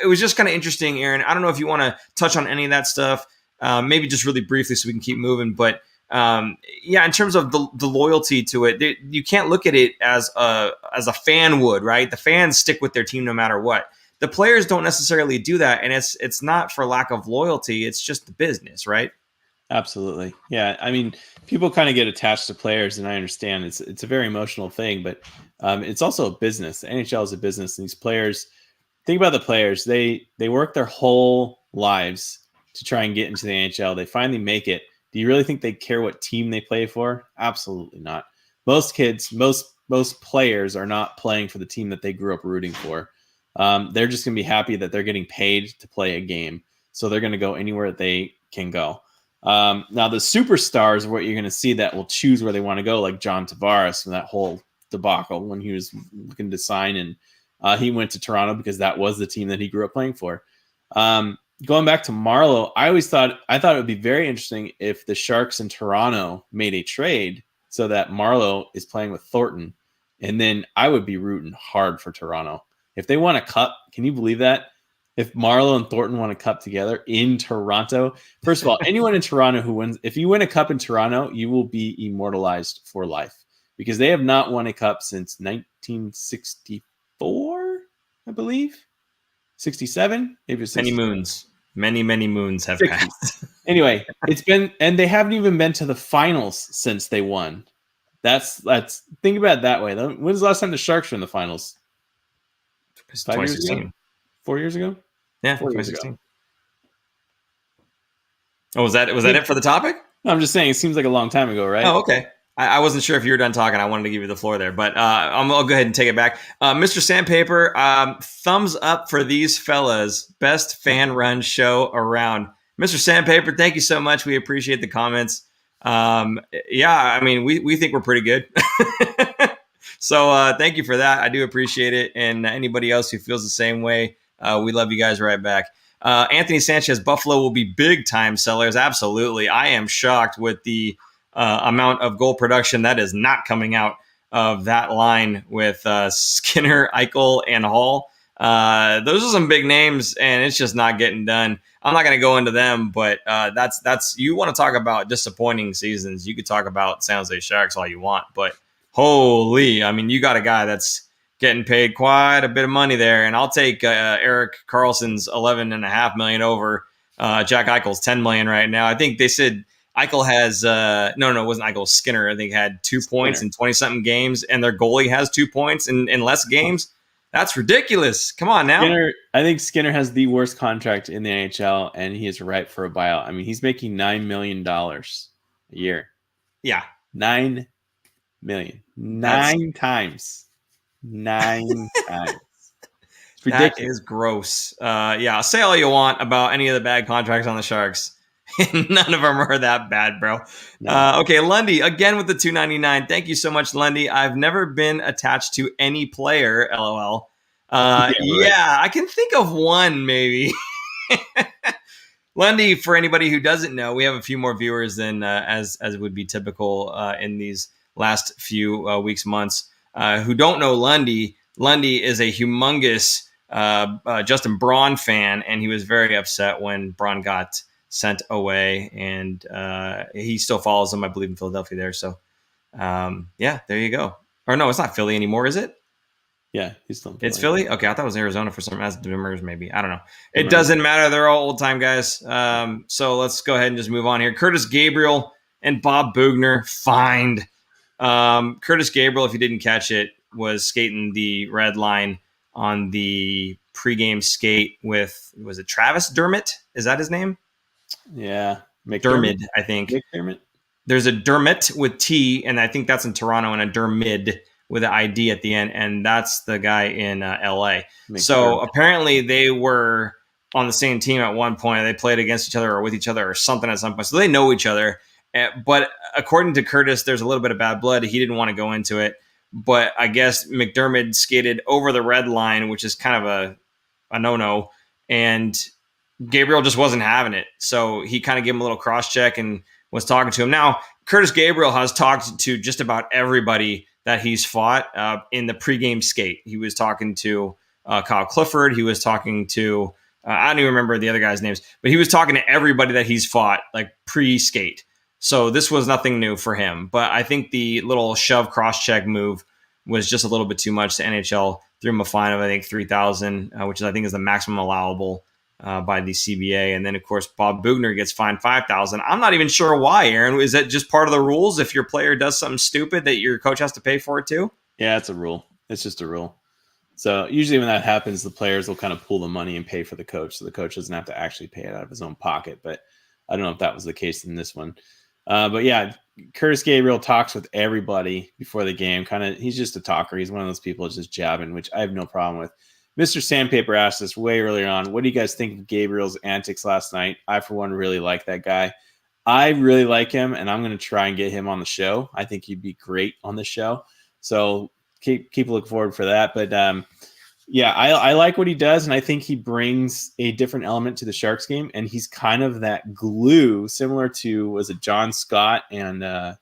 A: it was just kind of interesting, Aaron. I don't know if you want to touch on any of that stuff, maybe just really briefly so we can keep moving. But in terms of the loyalty to it, you can't look at it as a fan would, right? The fans stick with their team no matter what. The players don't necessarily do that, and it's not for lack of loyalty. It's just the business, right?
B: Absolutely. Yeah. I mean, people kind of get attached to players, and I understand it's a very emotional thing, but it's also a business. The NHL is a business, and these players, think about the players. They work their whole lives to try and get into the NHL. They finally make it. Do you really think they care what team they play for? Absolutely not. Most kids, most players are not playing for the team that they grew up rooting for. They're just going to be happy that they're getting paid to play a game. So they're going to go anywhere they can go. Now, the superstars are what you're going to see that will choose where they want to go, like John Tavares from that whole debacle when he was looking to sign. And he went to Toronto because that was the team that he grew up playing for. Going back to Marleau, I thought it would be very interesting if the Sharks and Toronto made a trade so that Marleau is playing with Thornton. And then I would be rooting hard for Toronto. If they won a cup, can you believe that? If Marleau and Thornton won a cup together in Toronto, first of all, anyone in Toronto who wins, if you win a cup in Toronto, you will be immortalized for life because they have not won a cup since 1964, I believe. 67, maybe 67.
A: Many moons have
B: 60s.
A: passed.
B: Anyway, it's been, and they haven't even been to the finals since they won. That's think about it that way. When was the last time the Sharks were in the finals? 5 years ago? 4 years ago?
A: Yeah, 2016. Oh, was that it for the topic?
B: No, I'm just saying, it seems like a long time ago, right?
A: Oh, okay. I wasn't sure if you were done talking. I wanted to give you the floor there, but I'll go ahead and take it back. Mr. Sandpaper, thumbs up for these fellas. Best fan run show around. Mr. Sandpaper, thank you so much. We appreciate the comments. I mean, we think we're pretty good. So thank you for that. I do appreciate it. And anybody else who feels the same way, we love you guys right back. Anthony Sanchez, Buffalo will be big time sellers. Absolutely. I am shocked with the amount of goal production that is not coming out of that line with Skinner, Eichel, and Hall. Those are some big names, and it's just not getting done. I'm not going to go into them, but that's you want to talk about disappointing seasons. You could talk about San Jose Sharks all you want, but holy, I mean, you got a guy that's getting paid quite a bit of money there. And I'll take Eric Carlson's 11.5 million over Jack Eichel's 10 million right now. I think they said Eichel has no, it wasn't Eichel. Skinner, I think, had 2 points in 20-something games, and their goalie has 2 points in less games. That's ridiculous. Come on now.
B: I think Skinner has the worst contract in the NHL, and he is ripe for a buyout. I mean, he's making $9 million a year.
A: Yeah.
B: 9 million. Nine times. It's ridiculous.
A: That is gross. Yeah, say all you want about any of the bad contracts on the Sharks. None of them are that bad, bro. No. Okay, Lundy, again with the $2.99. Thank you so much, Lundy. I've never been attached to any player, LOL. Yeah, I can think of one, maybe. Lundy, for anybody who doesn't know, we have a few more viewers than as would be typical in these last few weeks, months, who don't know Lundy. Lundy is a humongous Justin Braun fan, and he was very upset when Braun got sent away, and he still follows him, I believe, in Philadelphia there. So, yeah, there you go. Or no, it's not Philly anymore, is it?
B: Yeah, he's still in
A: Philly. It's Philly? Okay, I thought it was Arizona for some reason. Demers, maybe. I don't know. It doesn't matter. They're all old-time guys. So let's go ahead and just move on here. Curtis Gabriel and Bob Bugner fined. Curtis Gabriel, if you didn't catch it, was skating the red line on the pregame skate with, was it Travis Dermott? Is that his name?
B: Yeah.
A: McDermott, I think.
B: McDermott.
A: There's a Dermott with T, and I think that's in Toronto, and a Dermid with an ID at the end, and that's the guy in LA. So apparently they were on the same team at one point. They played against each other or with each other or something at some point. So they know each other. But according to Curtis, there's a little bit of bad blood. He didn't want to go into it. But I guess McDermott skated over the red line, which is kind of a no-no. And Gabriel just wasn't having it. So he kind of gave him a little cross-check and was talking to him. Now, Curtis Gabriel has talked to just about everybody that he's fought in the pregame skate. He was talking to Kyle Clifford. He was talking to, I don't even remember the other guys' names, but he was talking to everybody that he's fought, like pre-skate. So this was nothing new for him. But I think the little shove cross-check move was just a little bit too much. The NHL threw him a fine of, I think, $3,000, which I think is the maximum allowable by the CBA. And then, of course, Bob Bugner gets fined $5,000. I'm not even sure why, Aaron. Is that just part of the rules? If your player does something stupid, that your coach has to pay for it too?
B: Yeah, it's a rule. It's just a rule. So usually when that happens, the players will kind of pull the money and pay for the coach. So the coach doesn't have to actually pay it out of his own pocket. But I don't know if that was the case in this one. But yeah, Curtis Gabriel talks with everybody before the game. He's just a talker. He's one of those people that's just jabbing, which I have no problem with. Mr. Sandpaper asked us way earlier on, what do you guys think of Gabriel's antics last night? I, for one, really like that guy. I really like him, and I'm going to try and get him on the show. I think he'd be great on the show. So keep looking forward for that. But yeah, I like what he does, and I think he brings a different element to the Sharks game, and he's kind of that glue, similar to, was it John Scott and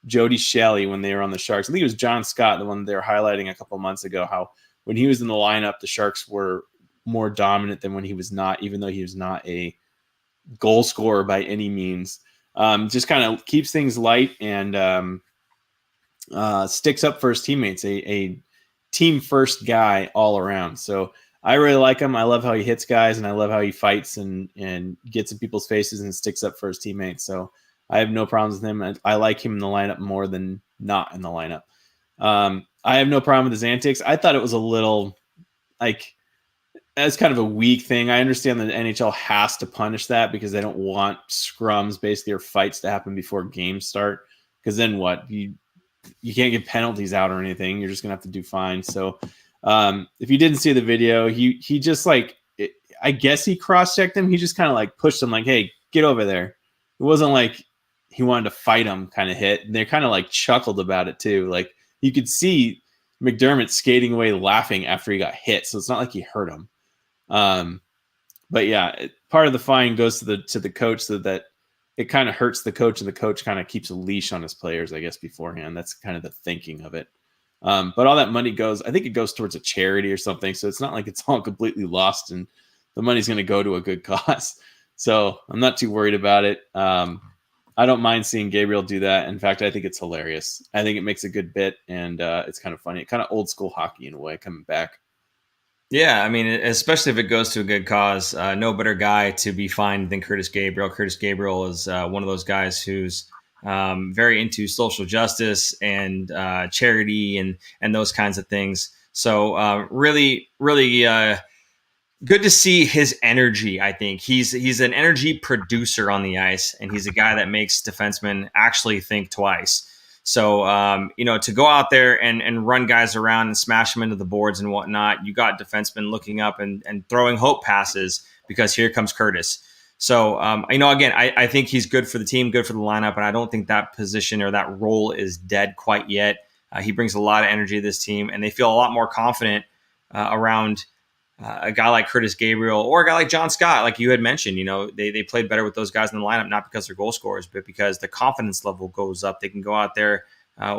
B: Jody Shelley when they were on the Sharks? I think it was John Scott, the one they were highlighting a couple months ago, how when he was in the lineup, the Sharks were more dominant than when he was not, even though he was not a goal scorer by any means. Just kind of keeps things light and sticks up for his teammates, a team first guy all around. So I really like him. I love how he hits guys, and I love how he fights and gets in people's faces and sticks up for his teammates. So I have no problems with him. I like him in the lineup more than not in the lineup. I have no problem with his antics. I thought it was a little that's kind of a weak thing. I understand that the NHL has to punish that because they don't want scrums basically or fights to happen before games start. Because then what? You can't get penalties out or anything. You're just gonna have to do fines. So if you didn't see the video, he just I guess he cross-checked him. He just kind of pushed him hey, get over there. It wasn't like he wanted to fight him kind of hit. And they kind of chuckled about it too. You could see McDermott skating away laughing after he got hit. So it's not like he hurt him. But yeah, part of the fine goes to the coach so that it kind of hurts the coach, and the coach kind of keeps a leash on his players, I guess, beforehand. That's kind of the thinking of it. But all that money I think it goes towards a charity or something. So it's not like it's all completely lost and the money's going to go to a good cause. So I'm not too worried about it. I don't mind seeing Gabriel do that. In fact, I think it's hilarious. I think it makes a good bit, and it's kind of funny. Kind of old school hockey in a way, coming back.
A: Yeah, I mean, especially if it goes to a good cause, no better guy to be fined than Curtis Gabriel. Curtis Gabriel is one of those guys who's very into social justice and charity and those kinds of things. So really, really good to see his energy. I think he's an energy producer on the ice, and he's a guy that makes defensemen actually think twice. So, to go out there and run guys around and smash them into the boards and whatnot, you got defensemen looking up and throwing hope passes because here comes Curtis. So, again, I think he's good for the team, good for the lineup, and I don't think that position or that role is dead quite yet. He brings a lot of energy to this team, and they feel a lot more confident around a guy like Curtis Gabriel or a guy like John Scott, like you had mentioned. They played better with those guys in the lineup, not because they're goal scorers, but because the confidence level goes up. They can go out there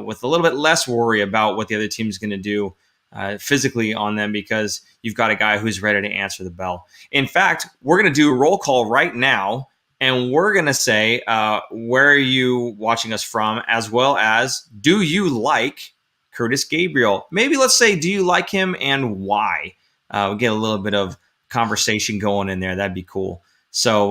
A: with a little bit less worry about what the other team is going to do physically on them, because you've got a guy who's ready to answer the bell. In fact, we're going to do a roll call right now, and we're going to say, where are you watching us from, as well as, do you like Curtis Gabriel? Maybe let's say, do you like him and why? We'll get a little bit of conversation going in there. That'd be cool. So,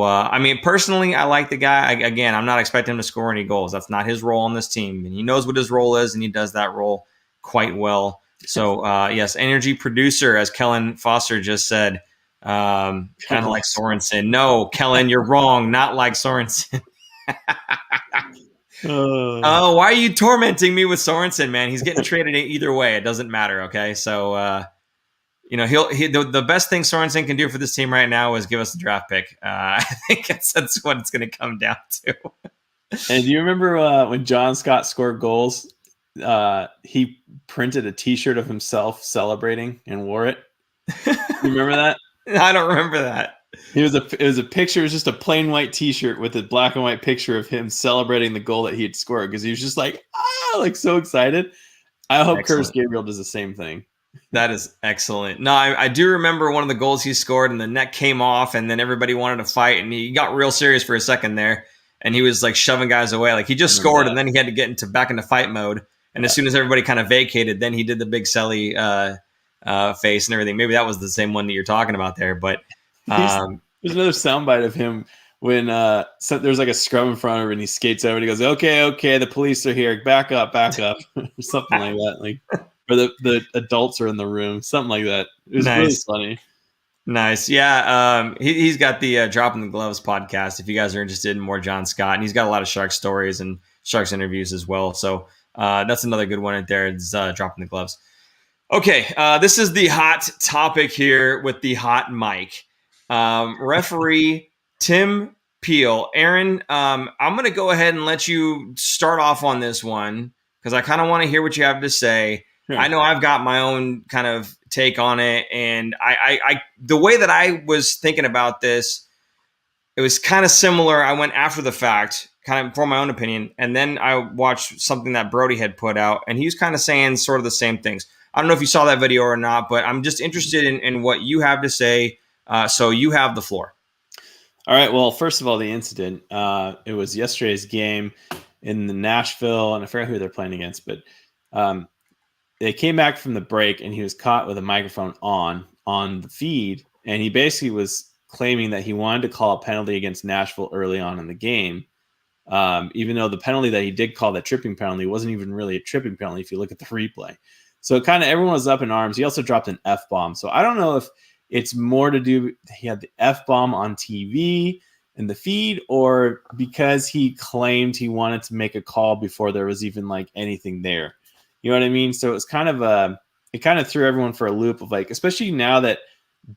A: personally, I like the guy. Again, I'm not expecting him to score any goals. That's not his role on this team. And he knows what his role is, and he does that role quite well. So, yes, energy producer, as Kellen Foster just said, kind of like Sorensen. No, Kellen, you're wrong. Not like Sorensen. Oh, why are you tormenting me with Sorensen, man? He's getting traded either way. It doesn't matter, okay? So, the best thing Sorensen can do for this team right now is give us the draft pick. I think that's what it's going to come down to.
B: And do you remember when John Scott scored goals? He printed a T-shirt of himself celebrating and wore it. You remember that?
A: I don't remember that.
B: It was a picture. It was just a plain white T-shirt with a black and white picture of him celebrating the goal that he had scored, because he was just like so excited. I hope Curtis Gabriel does the same thing.
A: That is excellent. No, I do remember one of the goals he scored, and the net came off, and then everybody wanted to fight, and he got real serious for a second there, and he was like shoving guys away. Like he just scored, and then he had to get back into fight mode. And as soon as everybody kind of vacated, then he did the big Selly face and everything. Maybe that was the same one that you're talking about there. But
B: there's another soundbite of him when there's like a scrum in front of him, and he skates over and he goes, okay, the police are here. Back up. or something like that. Like, or the adults are in the room, something like that. It was really funny.
A: Nice. Yeah. He's got the Dropping the Gloves podcast, if you guys are interested in more John Scott. And he's got a lot of Sharks stories and Sharks interviews as well. So that's another good one right there. It's Dropping the Gloves. Okay. This is the hot topic here with the hot mic. Referee Tim Peel. Aaron, I'm going to go ahead and let you start off on this one, because I kind of want to hear what you have to say. I know I've got my own kind of take on it, and I the way that I was thinking about this, it was kind of similar. I went after the fact, kind of for my own opinion, and then I watched something that Brody had put out, and he was kind of saying sort of the same things. I don't know if you saw that video or not, but I'm just interested in what you have to say. So you have the floor.
B: All right. Well, first of all, the incident. It was yesterday's game in the Nashville, and I forgot who they're playing against, but they came back from the break, and he was caught with a microphone on the feed, and he basically was claiming that he wanted to call a penalty against Nashville early on in the game, even though the penalty that he did call, that tripping penalty, wasn't even really a tripping penalty if you look at the replay. So kind of everyone was up in arms. He also dropped an F-bomb. So I don't know if it's more to do, he had the F-bomb on TV in the feed, or because he claimed he wanted to make a call before there was even like anything there. You know what I mean? So it's kind of it kind of threw everyone for a loop of like, especially now that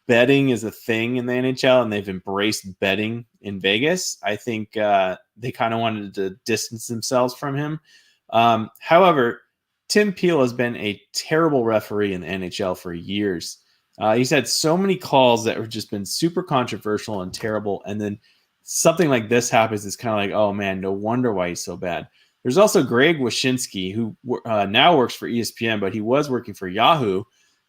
B: betting is a thing in the NHL and they've embraced betting in Vegas. I think they kind of wanted to distance themselves from him. However, Tim Peel has been a terrible referee in the NHL for years. He's had so many calls that have just been super controversial and terrible. And then something like this happens. It's kind of like, oh man, no wonder why he's so bad. There's also Greg Wyshynski, who now works for ESPN, but he was working for Yahoo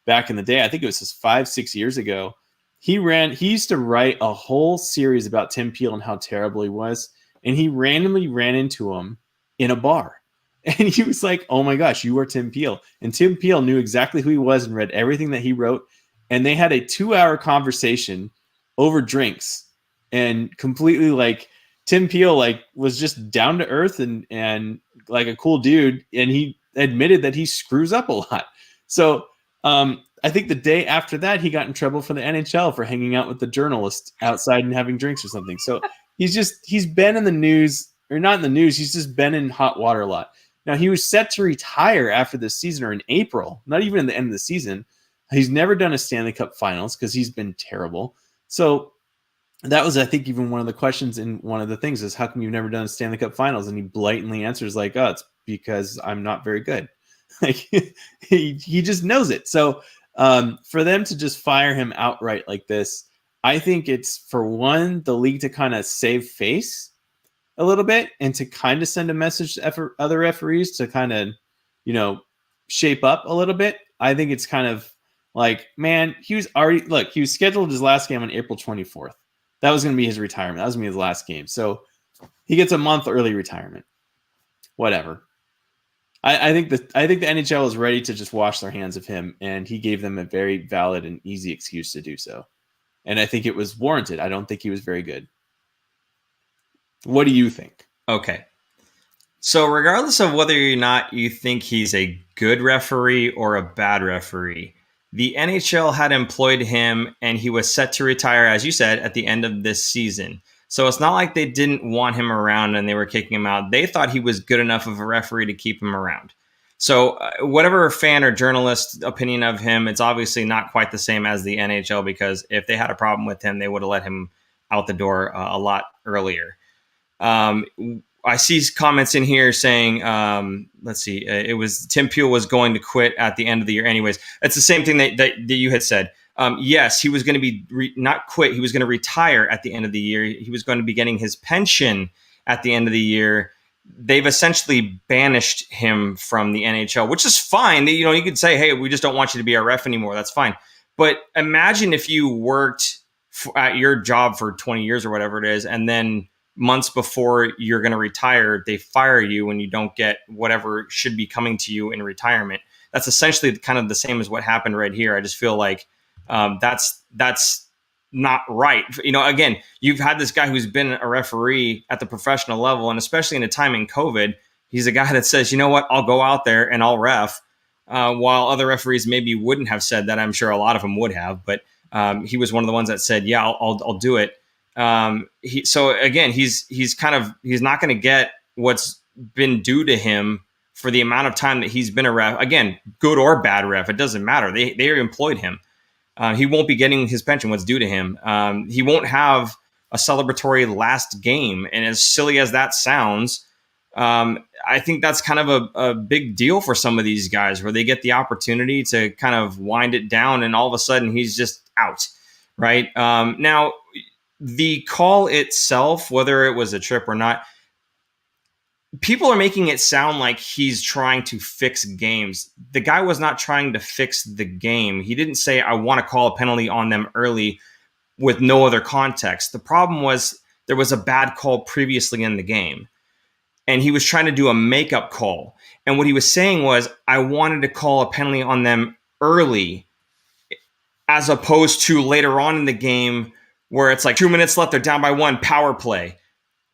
B: back in the day. I think it was just 5-6 years ago. He used to write a whole series about Tim Peel and how terrible he was. and he randomly ran into him in a bar. And he was like, oh my gosh, you are Tim Peel. And Tim Peel knew exactly who he was and read everything that he wrote. And they had a 2-hour conversation over drinks, and completely like Tim Peel like was just down to earth and like a cool dude. And he admitted that he screws up a lot. So I think the day after that, he got in trouble for the NHL for hanging out with the journalist outside and having drinks or something. So he's been in the news, or not in the news. He's just been in hot water a lot. Now, he was set to retire after this season, or in April, not even in the end of the season. He's never done a Stanley Cup Finals because he's been terrible. So that was, I think, even one of the questions in one of the things is, how come you've never done a Stanley Cup Finals? And he blatantly answers like, oh, it's because I'm not very good. Like he just knows it. So for them to just fire him outright like this, I think it's, for one, the league to kind of save face a little bit and to kind of send a message to other referees to kind of, shape up a little bit. I think it's kind of like, man, he was scheduled his last game on April 24th. That was going to be his retirement. That was going to be his last game. So he gets a month early retirement. Whatever. I think the NHL is ready to just wash their hands of him, and he gave them a very valid and easy excuse to do so. And I think it was warranted. I don't think he was very good. What do you think?
A: Okay. So regardless of whether or not you think he's a good referee or a bad referee, the NHL had employed him, and he was set to retire, as you said, at the end of this season. So it's not like they didn't want him around and they were kicking him out. They thought he was good enough of a referee to keep him around. So whatever fan or journalist opinion of him, it's obviously not quite the same as the NHL, because if they had a problem with him, they would have let him out the door a lot earlier. I see comments in here saying, let's see, it was Tim Peel was going to quit at the end of the year. Anyways, it's the same thing that you had said. Yes, he was going to be not quit. He was going to retire at the end of the year. He was going to be getting his pension at the end of the year. They've essentially banished him from the NHL, which is fine. You could say, hey, we just don't want you to be our ref anymore. That's fine. But imagine if you worked at your job for 20 years or whatever it is, and then months before you're going to retire, they fire you when you don't get whatever should be coming to you in retirement. That's essentially kind of the same as what happened right here. I just feel like that's not right. Again, you've had this guy who's been a referee at the professional level, and especially in a time in COVID, he's a guy that says, you know what, I'll go out there and I'll ref, while other referees maybe wouldn't have said that. I'm sure a lot of them would have, but he was one of the ones that said, yeah, I'll do it. So again, he's not going to get what's been due to him for the amount of time that he's been a ref. Again, good or bad ref, it doesn't matter. They employed him. He won't be getting his pension, what's due to him. He won't have a celebratory last game. And as silly as that sounds, I think that's kind of a big deal for some of these guys, where they get the opportunity to kind of wind it down, and all of a sudden he's just out, right? Now, the call itself, whether it was a trip or not, people are making it sound like he's trying to fix games. The guy was not trying to fix the game. He didn't say, I want to call a penalty on them early with no other context. The problem was there was a bad call previously in the game, and he was trying to do a makeup call. And what he was saying was, I wanted to call a penalty on them early, as opposed to later on in the game where it's like 2 minutes left, they're down by 1, power play.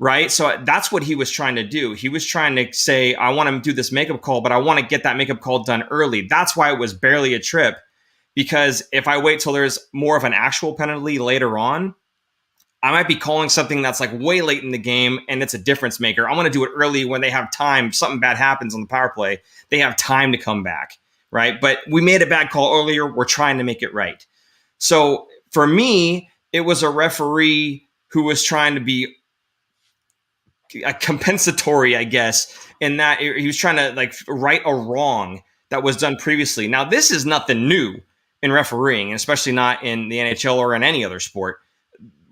A: Right? So that's what he was trying to do. He was trying to say, I want to do this makeup call, but I want to get that makeup call done early. That's why it was barely a trip, because if I wait till there's more of an actual penalty later on, I might be calling something that's like way late in the game and it's a difference maker. I want to do it early when they have time. Something bad happens on the power play. They have time to come back, right? But we made a bad call earlier. We're trying to make it right. So for me, it was a referee who was trying to be a compensatory, I guess, in that he was trying to like right a wrong that was done previously. Now, this is nothing new in refereeing, and especially not in the NHL or in any other sport.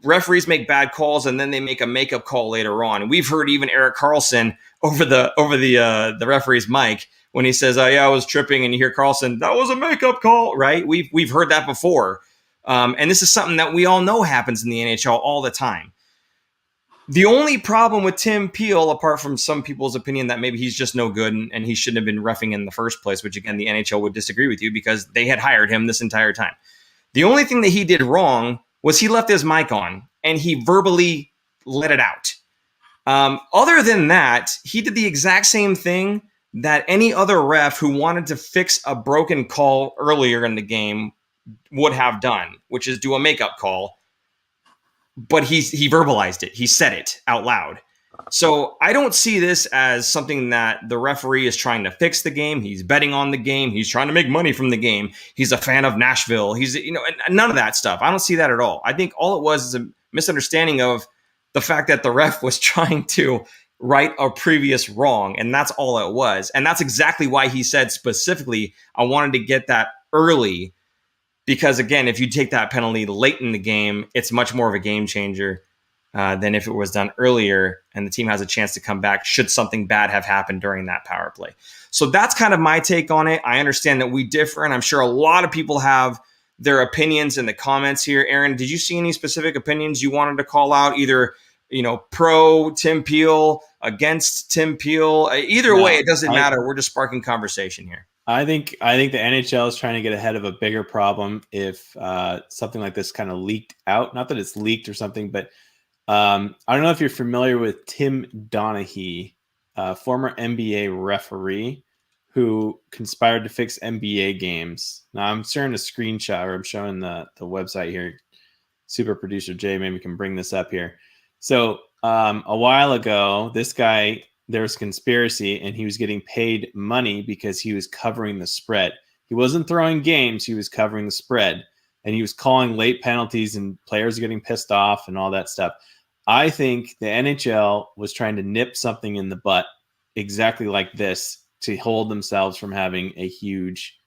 A: Referees make bad calls and then they make a makeup call later on. And we've heard even Erik Karlsson over the referee's mic when he says, "Oh yeah, I was tripping," and you hear Karlsson, "That was a makeup call," right? We've heard that before, and this is something that we all know happens in the NHL all the time. The only problem with Tim Peel, apart from some people's opinion that maybe he's just no good and he shouldn't have been reffing in the first place, which again, the NHL would disagree with you because they had hired him this entire time. The only thing that he did wrong was he left his mic on and he verbally let it out. Other than that, he did the exact same thing that any other ref who wanted to fix a broken call earlier in the game would have done, which is do a makeup call. But he verbalized it. He said it out loud. So I don't see this as something that the referee is trying to fix the game. He's betting on the game. He's trying to make money from the game. He's a fan of Nashville. He's, none of that stuff. I don't see that at all. I think all it was is a misunderstanding of the fact that the ref was trying to right a previous wrong. And that's all it was. And that's exactly why he said specifically, I wanted to get that early. Because, again, if you take that penalty late in the game, it's much more of a game changer than if it was done earlier and the team has a chance to come back should something bad have happened during that power play. So that's kind of my take on it. I understand that we differ, and I'm sure a lot of people have their opinions in the comments here. Aaron, did you see any specific opinions you wanted to call out, either pro Tim Peel, against Tim Peel? Either way, it doesn't matter. We're just sparking conversation here.
B: I think the NHL is trying to get ahead of a bigger problem if something like this kind of leaked out. Not that it's leaked or something, but I don't know if you're familiar with Tim Donaghy, former NBA referee who conspired to fix NBA games. Now I'm sharing a screenshot, or I'm showing the website here. Super producer Jay maybe can bring this up here. So a while ago, this guy, there was conspiracy and he was getting paid money because he was covering the spread. He wasn't throwing games. He was covering the spread, and he was calling late penalties and players getting pissed off and all that stuff. I think the NHL was trying to nip something in the butt exactly like this to hold themselves from having a huge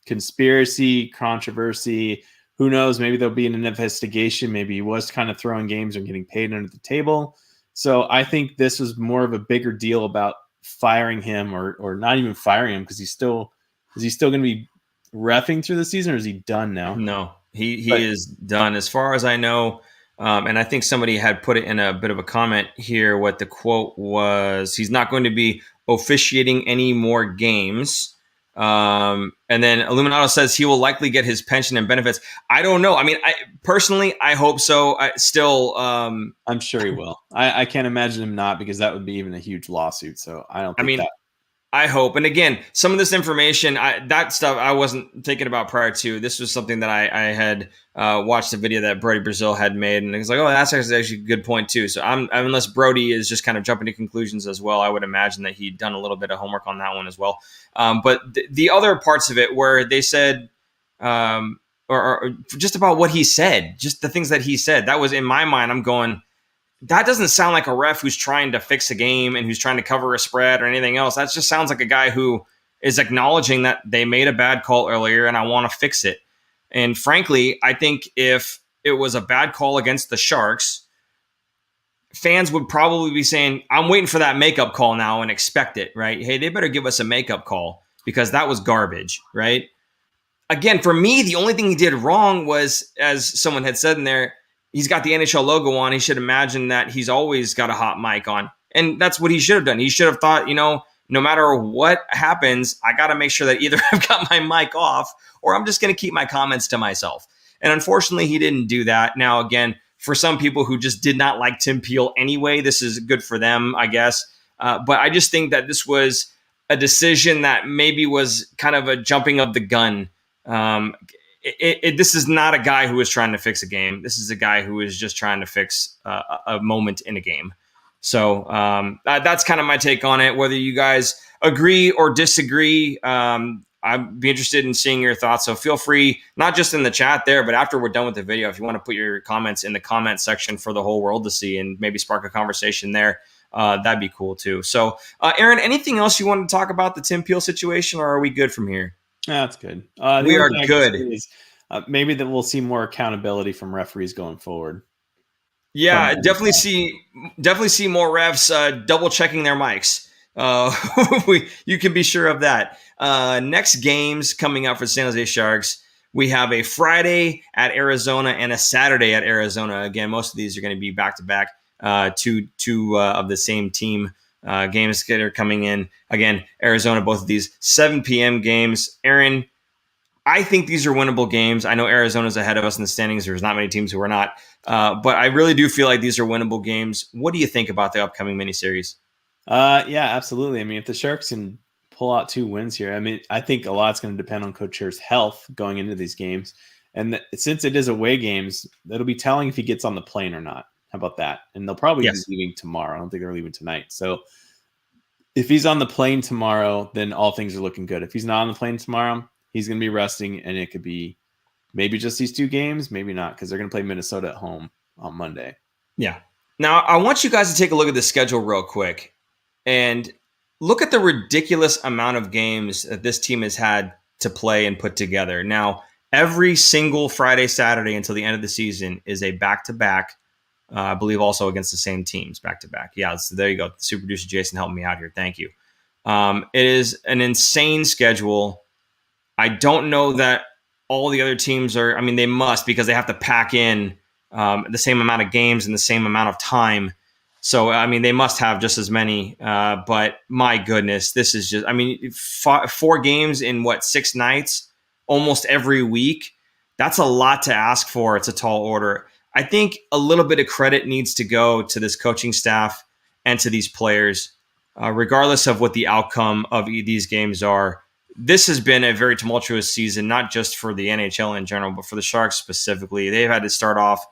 B: conspiracy, controversy. Who knows? Maybe there'll be an investigation. Maybe he was kind of throwing games and getting paid under the table. So I think this was more of a bigger deal about firing him or not even firing him, because is he still going to be reffing through the season, or is he done now?
A: No, he is done as far as I know. And I think somebody had put it in a bit of a comment here. What the quote was, he's not going to be officiating any more games. And then Illuminato says he will likely get his pension and benefits. I don't know. I mean, personally, I hope so.
B: I'm sure he will. I can't imagine him not, because that would be even a huge lawsuit. So I don't think that.
A: I hope. And again, some of this information, that stuff I wasn't thinking about prior to. This was something that I had watched a video that Brody Brazil had made. And it was like, oh, that's actually a good point too. So unless Brody is just kind of jumping to conclusions as well, I would imagine that he'd done a little bit of homework on that one as well. But the other parts of it where they said, or just about what he said, just the things that he said, that was in my mind, I'm going, that doesn't sound like a ref who's trying to fix a game and who's trying to cover a spread or anything else. That just sounds like a guy who is acknowledging that they made a bad call earlier and I want to fix it. And frankly, I think if it was a bad call against the Sharks, fans would probably be saying, I'm waiting for that makeup call now and expect it, right? Hey, they better give us a makeup call because that was garbage, right? Again, for me, the only thing he did wrong was, as someone had said in there, he's got the NHL logo on. He should imagine that he's always got a hot mic on. And that's what he should have done. He should have thought, no matter what happens, I got to make sure that either I've got my mic off or I'm just going to keep my comments to myself. And unfortunately, he didn't do that. Now, again, for some people who just did not like Tim Peel anyway, this is good for them, I guess. But I just think that this was a decision that maybe was kind of a jumping of the gun. This is not a guy who is trying to fix a game. This is a guy who is just trying to fix a moment in a game. So that's kind of my take on it. Whether you guys agree or disagree, I'd be interested in seeing your thoughts. So feel free, not just in the chat there, but after we're done with the video, if you want to put your comments in the comment section for the whole world to see and maybe spark a conversation there, that'd be cool too. So Aaron, anything else you want to talk about the Tim Peel situation, or are we good from here?
B: That's good.
A: We are good.
B: Maybe that we'll see more accountability from referees going forward.
A: Yeah, definitely see more refs double checking their mics. You can be sure of that. Next games coming up for San Jose Sharks, we have a Friday at Arizona and a Saturday at Arizona. Again, most of these are going to be back to back. two of the same team games that are coming in. Again, Arizona, both of these 7 p.m. games. Aaron, I think these are winnable games. I know Arizona's ahead of us in the standings. There's not many teams who are not. But I really do feel like these are winnable games. What do you think about the upcoming miniseries?
B: Yeah, absolutely. I mean, if the Sharks can pull out 2 wins here, I mean, I think a lot's going to depend on Couture's health going into these games. And since it is away games, it'll be telling if he gets on the plane or not. How about that? And they'll probably be leaving tomorrow. I don't think they're leaving tonight. So if he's on the plane tomorrow, then all things are looking good. If he's not on the plane tomorrow, he's going to be resting, and it could be maybe just these 2 games, maybe not, because they're going to play Minnesota at home on Monday.
A: Yeah. Now, I want you guys to take a look at the schedule real quick and look at the ridiculous amount of games that this team has had to play and put together. Now, every single Friday, Saturday until the end of the season is a back-to-back. I believe also against the same teams, back-to-back. Yeah, so there you go. Super producer Jason helped me out here. Thank you. It is an insane schedule. I don't know that all the other teams are. I mean, they must, because they have to pack in the same amount of games in the same amount of time. So, I mean, they must have just as many. But my goodness, this is just, I mean, 4 games in 6 nights, almost every week. That's a lot to ask for. It's a tall order. I think a little bit of credit needs to go to this coaching staff and to these players, regardless of what the outcome of these games are. This has been a very tumultuous season, not just for the NHL in general, but for the Sharks specifically. They've had to start off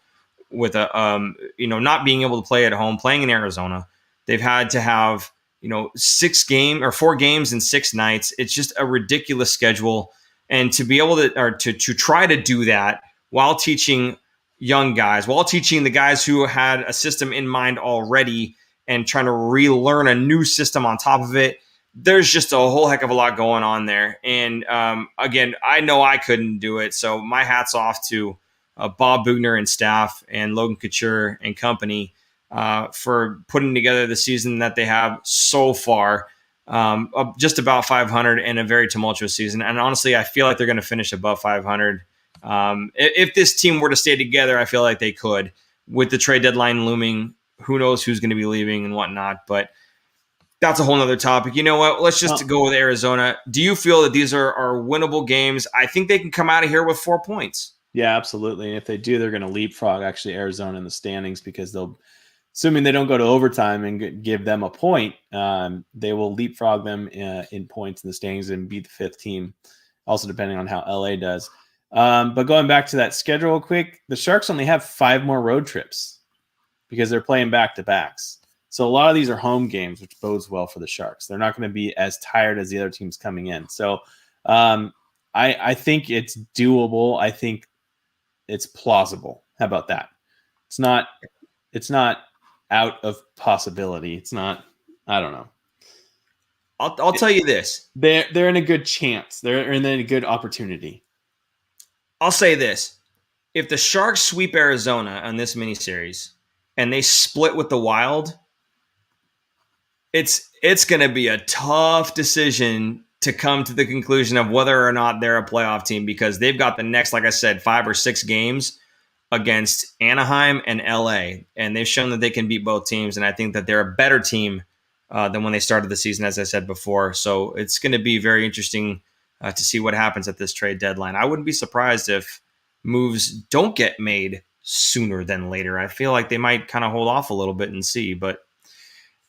A: with not being able to play at home, playing in Arizona. They've had to have 4 games in 6 nights. It's just a ridiculous schedule, and to be able to try to do that while teaching young guys, while teaching the guys who had a system in mind already and trying to relearn a new system on top of it. There's just a whole heck of a lot going on there. And again, I know I couldn't do it. So my hat's off to Bob Bugner and staff and Logan Couture and company for putting together the season that they have so far. Just about 500 in a very tumultuous season. And honestly, I feel like they're going to finish above 500. If this team were to stay together, I feel like they could. With the trade deadline looming, who knows who's going to be leaving and whatnot. But that's a whole nother topic. You know what? Let's just go with Arizona. Do you feel that these are winnable games? I think they can come out of here with 4 points.
B: Yeah, absolutely. And if they do, they're going to leapfrog actually Arizona in the standings, because they'll, assuming they don't go to overtime and give them a point, they will leapfrog them in points in the standings and beat the 5th team. Also, depending on how LA does. But going back to that schedule real quick, the Sharks only have 5 more road trips because they're playing back-to-backs. So a lot of these are home games, which bodes well for the Sharks. They're not going to be as tired as the other teams coming in. So I think it's doable. I think it's plausible. How about that? It's not out of possibility. It's not, I don't know.
A: I'll tell you this.
B: They're in a good chance. They're in a good opportunity.
A: I'll say this. If the Sharks sweep Arizona on this miniseries and they split with the Wild, it's going to be a tough decision to come to the conclusion of whether or not they're a playoff team, because they've got the next, like I said, 5 or 6 games against Anaheim and LA, and they've shown that they can beat both teams, and I think that they're a better team than when they started the season, as I said before. So it's going to be very interesting to see what happens at this trade deadline. I wouldn't be surprised if moves don't get made sooner than later. I feel like they might kind of hold off a little bit and see, but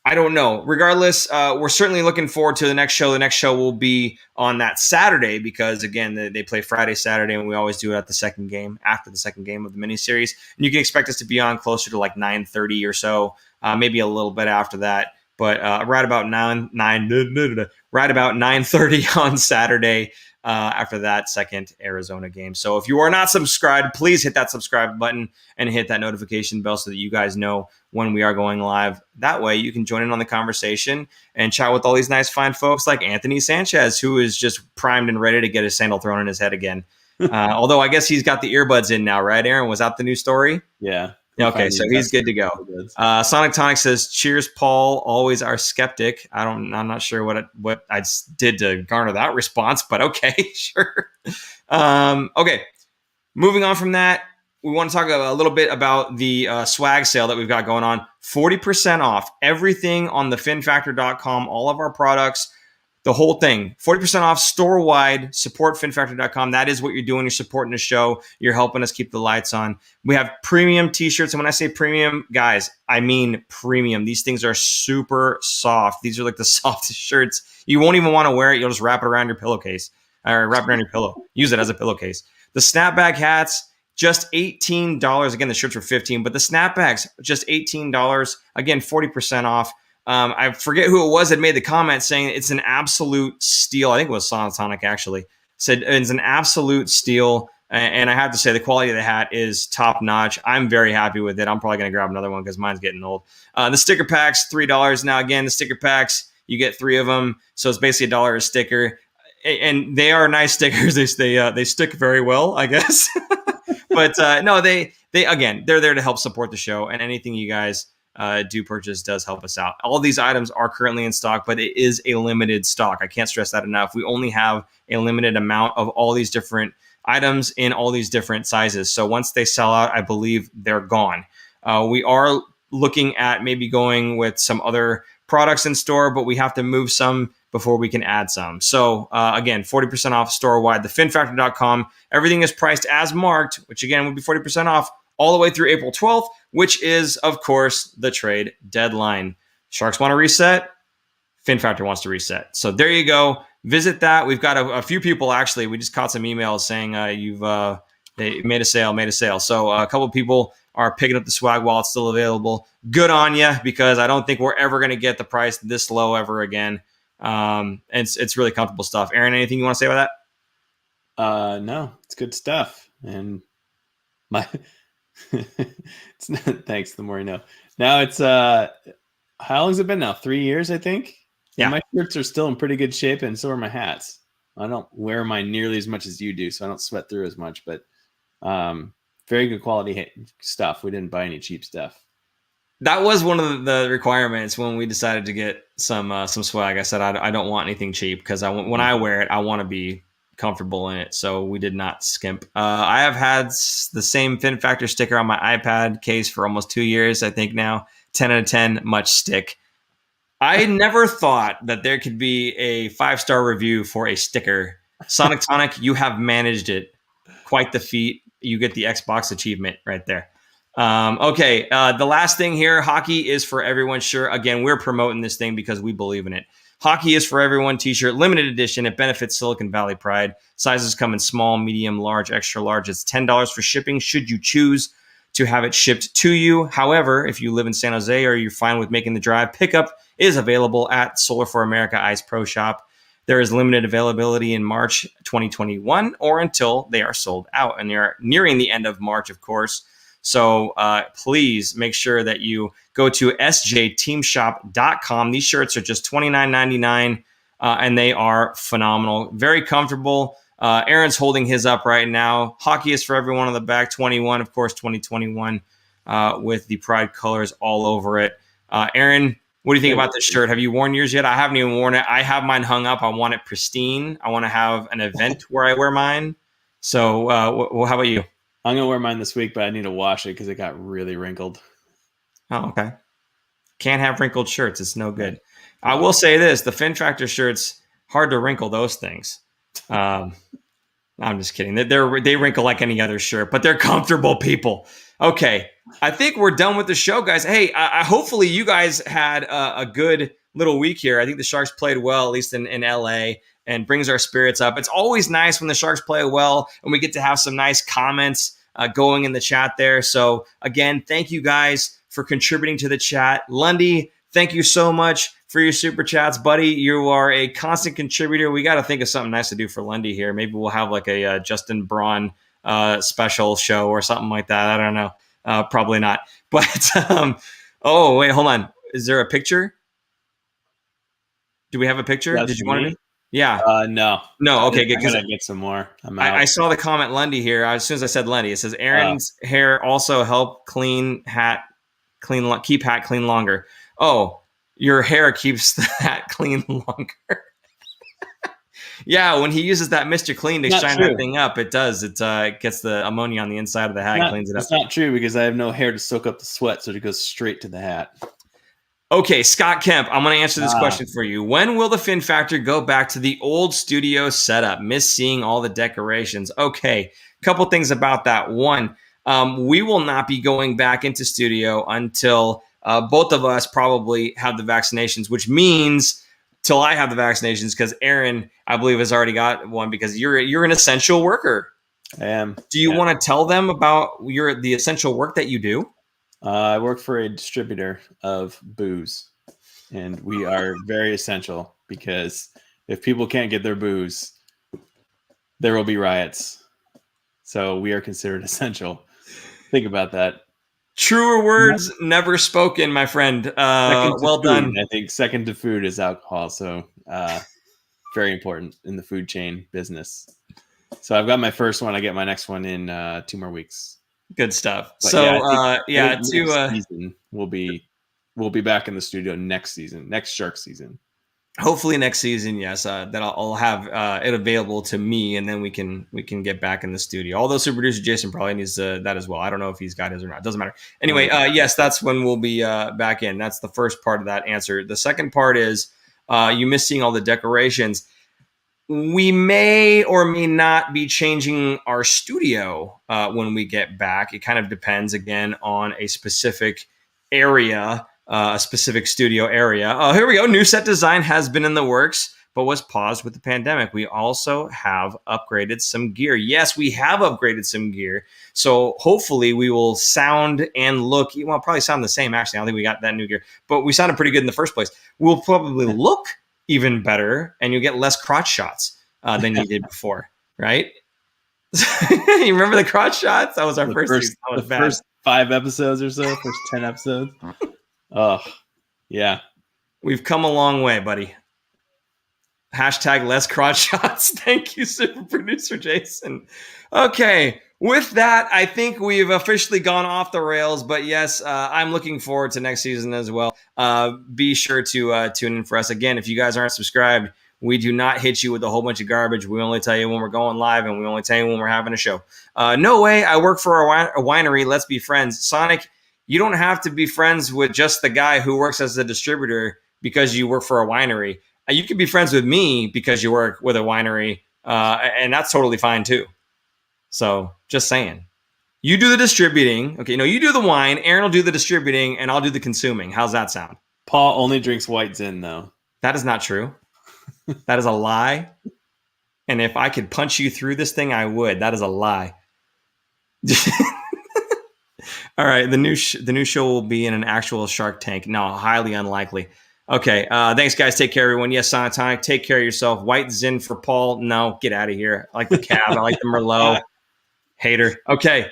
A: I don't know. Regardless, we're certainly looking forward to the next show. The next show will be on that Saturday because, again, they play Friday, Saturday, and we always do it at the second game, after the second game of the miniseries. And you can expect us to be on closer to like 9:30 or so, maybe a little bit after that. But right about 9:30 on Saturday after that second Arizona game. So if you are not subscribed, please hit that subscribe button and hit that notification bell so that you guys know when we are going live. That way you can join in on the conversation and chat with all these nice, fine folks like Anthony Sanchez, who is just primed and ready to get his sandal thrown in his head again. Although I guess he's got the earbuds in now, right, Aaron? Was that the new story?
B: Yeah.
A: Okay, so he's good to go. Sonic Tonic says, "Cheers, Paul. Always our skeptic." I'm not sure what I did to garner that response, but okay, sure. Okay, moving on from that. we want to talk a little bit about the swag sale that we've got going on. 40% off everything on the finfactor.com, all of our products, the whole thing. 40% off store-wide. Support finfactor.com. That is what you're doing. You're supporting the show. You're helping us keep the lights on. We have premium t-shirts. And when I say premium, guys, I mean premium. These things are super soft. These are like the softest shirts. You won't even want to wear it. You'll just wrap it around your pillowcase or wrap it around your pillow. Use it as a pillowcase. The snapback hats, just $18. Again, the shirts were $15, but the snapbacks, just $18. Again, 40% off. I forget who it was that made the comment saying it's an absolute steal. I think it was Sonatonic actually. Said it's an absolute steal. And I have to say the quality of the hat is top notch. I'm very happy with it. I'm probably going to grab another one because mine's getting old. The sticker packs, $3. Now, again, the sticker packs, you get 3 of them. So it's basically $1 a sticker. And they are nice stickers. They stick very well, I guess. But no, they're there to help support the show, and anything you guys do purchase does help us out. All these items are currently in stock, but it is a limited stock. I can't stress that enough. We only have a limited amount of all these different items in all these different sizes. So once they sell out, I believe they're gone. We are looking at maybe going with some other products in store, but we have to move some before we can add some. So again, 40% off store-wide, thefinfactor.com. Everything is priced as marked, which again would be 40% off all the way through April 12th, which is, of course, the trade deadline. Sharks want to reset. FinFactor wants to reset. So there you go. Visit that. We've got a few people, actually. We just caught some emails saying they made a sale. So a couple of people are picking up the swag while it's still available. Good on you, because I don't think we're ever going to get the price this low ever again. And it's really comfortable stuff. Aaron, anything you want to say about
B: that? No, it's good stuff. And my it's not, thanks. The more you know. Now it's how long has it been now? 3 years, I think. Yeah. And my shirts are still in pretty good shape, and so are my hats. I don't wear mine nearly as much as you do, so I don't sweat through as much. But very good quality stuff. We didn't buy any cheap stuff.
A: That was one of the requirements when we decided to get some swag. I said I don't want anything cheap, because when I wear it, I want to be comfortable in it. So we did not skimp. I have had the same FinFactor sticker on my iPad case for almost 2 years, I think now. 10 out of 10, much stick. I never thought that there could be a 5-star review for a sticker. Sonic Tonic, you have managed it. Quite the feat. You get the Xbox achievement right there. Okay, the last thing here, hockey is for everyone. Sure, again, we're promoting this thing because we believe in it. Hockey is for everyone t-shirt, limited edition. It benefits Silicon Valley Pride. Sizes come in small, medium, large, extra large. It's $10 for shipping should you choose to have it shipped to you. However, if you live in San Jose or you're fine with making the drive, pickup is available at Solar for America Ice Pro Shop. There is limited availability in March 2021 or until they are sold out. And they are nearing the end of March, of course. So please make sure that you go to sjteamshop.com. These shirts are just $29.99, and they are phenomenal. Very comfortable. Aaron's holding his up right now. Hockey is for everyone on the back. 21, of course, 2021 with the Pride colors all over it. Aaron, what do you think about this shirt? Have you worn yours yet? I haven't even worn it. I have mine hung up. I want it pristine. I want to have an event where I wear mine. So how about you?
B: I'm going to wear mine this week, but I need to wash it because it got really wrinkled.
A: Oh, okay. Can't have wrinkled shirts. It's no good. I will say this. The FinFactor shirts, hard to wrinkle those things. I'm just kidding. They wrinkle like any other shirt, but they're comfortable, people. Okay. I think we're done with the show, guys. Hey, hopefully you guys had a good little week here. I think the Sharks played well, at least in LA, and brings our spirits up. It's always nice when the Sharks play well and we get to have some nice comments going in the chat there. So again, thank you guys for contributing to the chat. Lundy, thank you so much for your super chats, buddy. You are a constant contributor. We got to think of something nice to do for Lundy here. Maybe we'll have like a Justin Braun special show or something like that. I don't know. Probably not. But oh wait, hold on. Is there a picture? Do we have a picture?
B: That's
A: Did you
B: me?
A: want to? Yeah.
B: No.
A: Okay, good.
B: I'm gonna get some more.
A: I saw the comment Lundy here. As soon as I said Lundy, it says Aaron's hair also help keep hat clean longer. Oh, your hair keeps the hat clean longer. Yeah, when he uses that Mr. Clean to
B: Not
A: shine
B: true.
A: that thing up, it does. It gets the ammonia on the inside of the hat and cleans it up.
B: It's not true because I have no hair to soak up the sweat, so it goes straight to the hat.
A: Okay, Scott Kemp, I'm going to answer this question for you. When will the Fin Factor go back to the old studio setup? Miss seeing all the decorations. Okay, couple things about that. One, we will not be going back into studio until both of us probably have the vaccinations, which means till I have the vaccinations, because Aaron, I believe, has already got one because you're an essential worker.
B: I am.
A: Do you want to tell them about the essential work that you do?
B: I work for a distributor of booze, and we are very essential because if people can't get their booze, there will be riots. So we are considered essential. Think about that.
A: Truer words never spoken, my friend. Well done.
B: I think second to food is alcohol. So very important in the food chain business. So I've got my first one. I get my next one in 2 more weeks.
A: Good stuff.
B: But
A: so
B: season we'll be back in the studio next shark season.
A: Hopefully next season, yes. That I'll have it available to me, and then we can get back in the studio. Although super producer Jason probably needs that as well. I don't know if he's got his or not. Doesn't matter. Anyway, yes, that's when we'll be back in. That's the first part of that answer. The second part is you miss seeing all the decorations. We may or may not be changing our studio when we get back. It kind of depends, again, on a specific area, a specific studio area. Here we go. New set design has been in the works, but was paused with the pandemic. We also have upgraded some gear. Yes, we have upgraded some gear. So hopefully we will sound and look, well, probably sound the same, actually. I don't think we got that new gear, but we sounded pretty good in the first place. We'll probably look even better, and you'll get less crotch shots than you did before, right? You remember the crotch shots? That was our first season. That was bad.
B: First 5 episodes or so, first 10 episodes. Oh, yeah.
A: We've come a long way, buddy. Hashtag less crotch shots. Thank you, super producer Jason. Okay. With that, I think we've officially gone off the rails, but yes, I'm looking forward to next season as well. Be sure to tune in for us. Again, if you guys aren't subscribed, we do not hit you with a whole bunch of garbage. We only tell you when we're going live, and we only tell you when we're having a show. No way, I work for a winery. Let's be friends. Sonic, you don't have to be friends with just the guy who works as a distributor because you work for a winery. You can be friends with me because you work with a winery, and that's totally fine too. So just saying. You do the distributing. Okay, no, you do the wine. Aaron will do the distributing, and I'll do the consuming. How's that sound?
B: Paul only drinks white Zin, though.
A: That is not true. That is a lie. And if I could punch you through this thing, I would. That is a lie. All right, the new show will be in an actual Shark Tank. No, highly unlikely. Okay, thanks, guys. Take care, everyone. Yes, Sonic Tonic, take care of yourself. White Zin for Paul. No, get out of here. I like the Cab. I like the Merlot. Hater. Okay,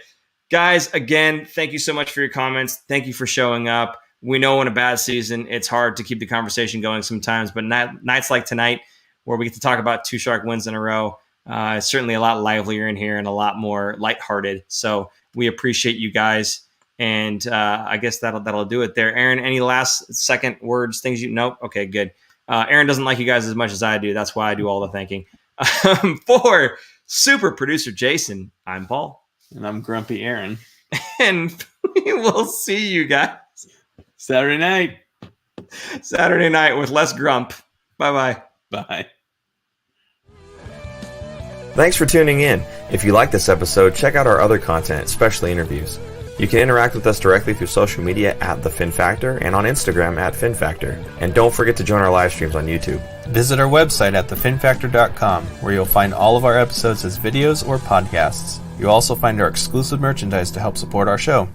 A: guys, again, thank you so much for your comments. Thank you for showing up. We know in a bad season, it's hard to keep the conversation going sometimes, but nights like tonight, where we get to talk about 2 Shark wins in a row, it's certainly a lot livelier in here and a lot more lighthearted. So we appreciate you guys. And I guess that'll do it there. Aaron, any last second words, things you... Nope. Okay, good. Aaron doesn't like you guys as much as I do. That's why I do all the thinking. For super producer Jason, I'm Paul.
B: And I'm Grumpy Aaron.
A: And we will see you guys
B: Saturday night
A: with less grump. Bye-bye.
B: Bye.
C: Thanks for tuning in. If you like this episode, check out our other content, especially interviews. You can interact with us directly through social media at The Fin Factor and on Instagram at Fin Factor. And don't forget to join our live streams on YouTube.
B: Visit our website at thefinfactor.com, where you'll find all of our episodes as videos or podcasts. You'll also find our exclusive merchandise to help support our show.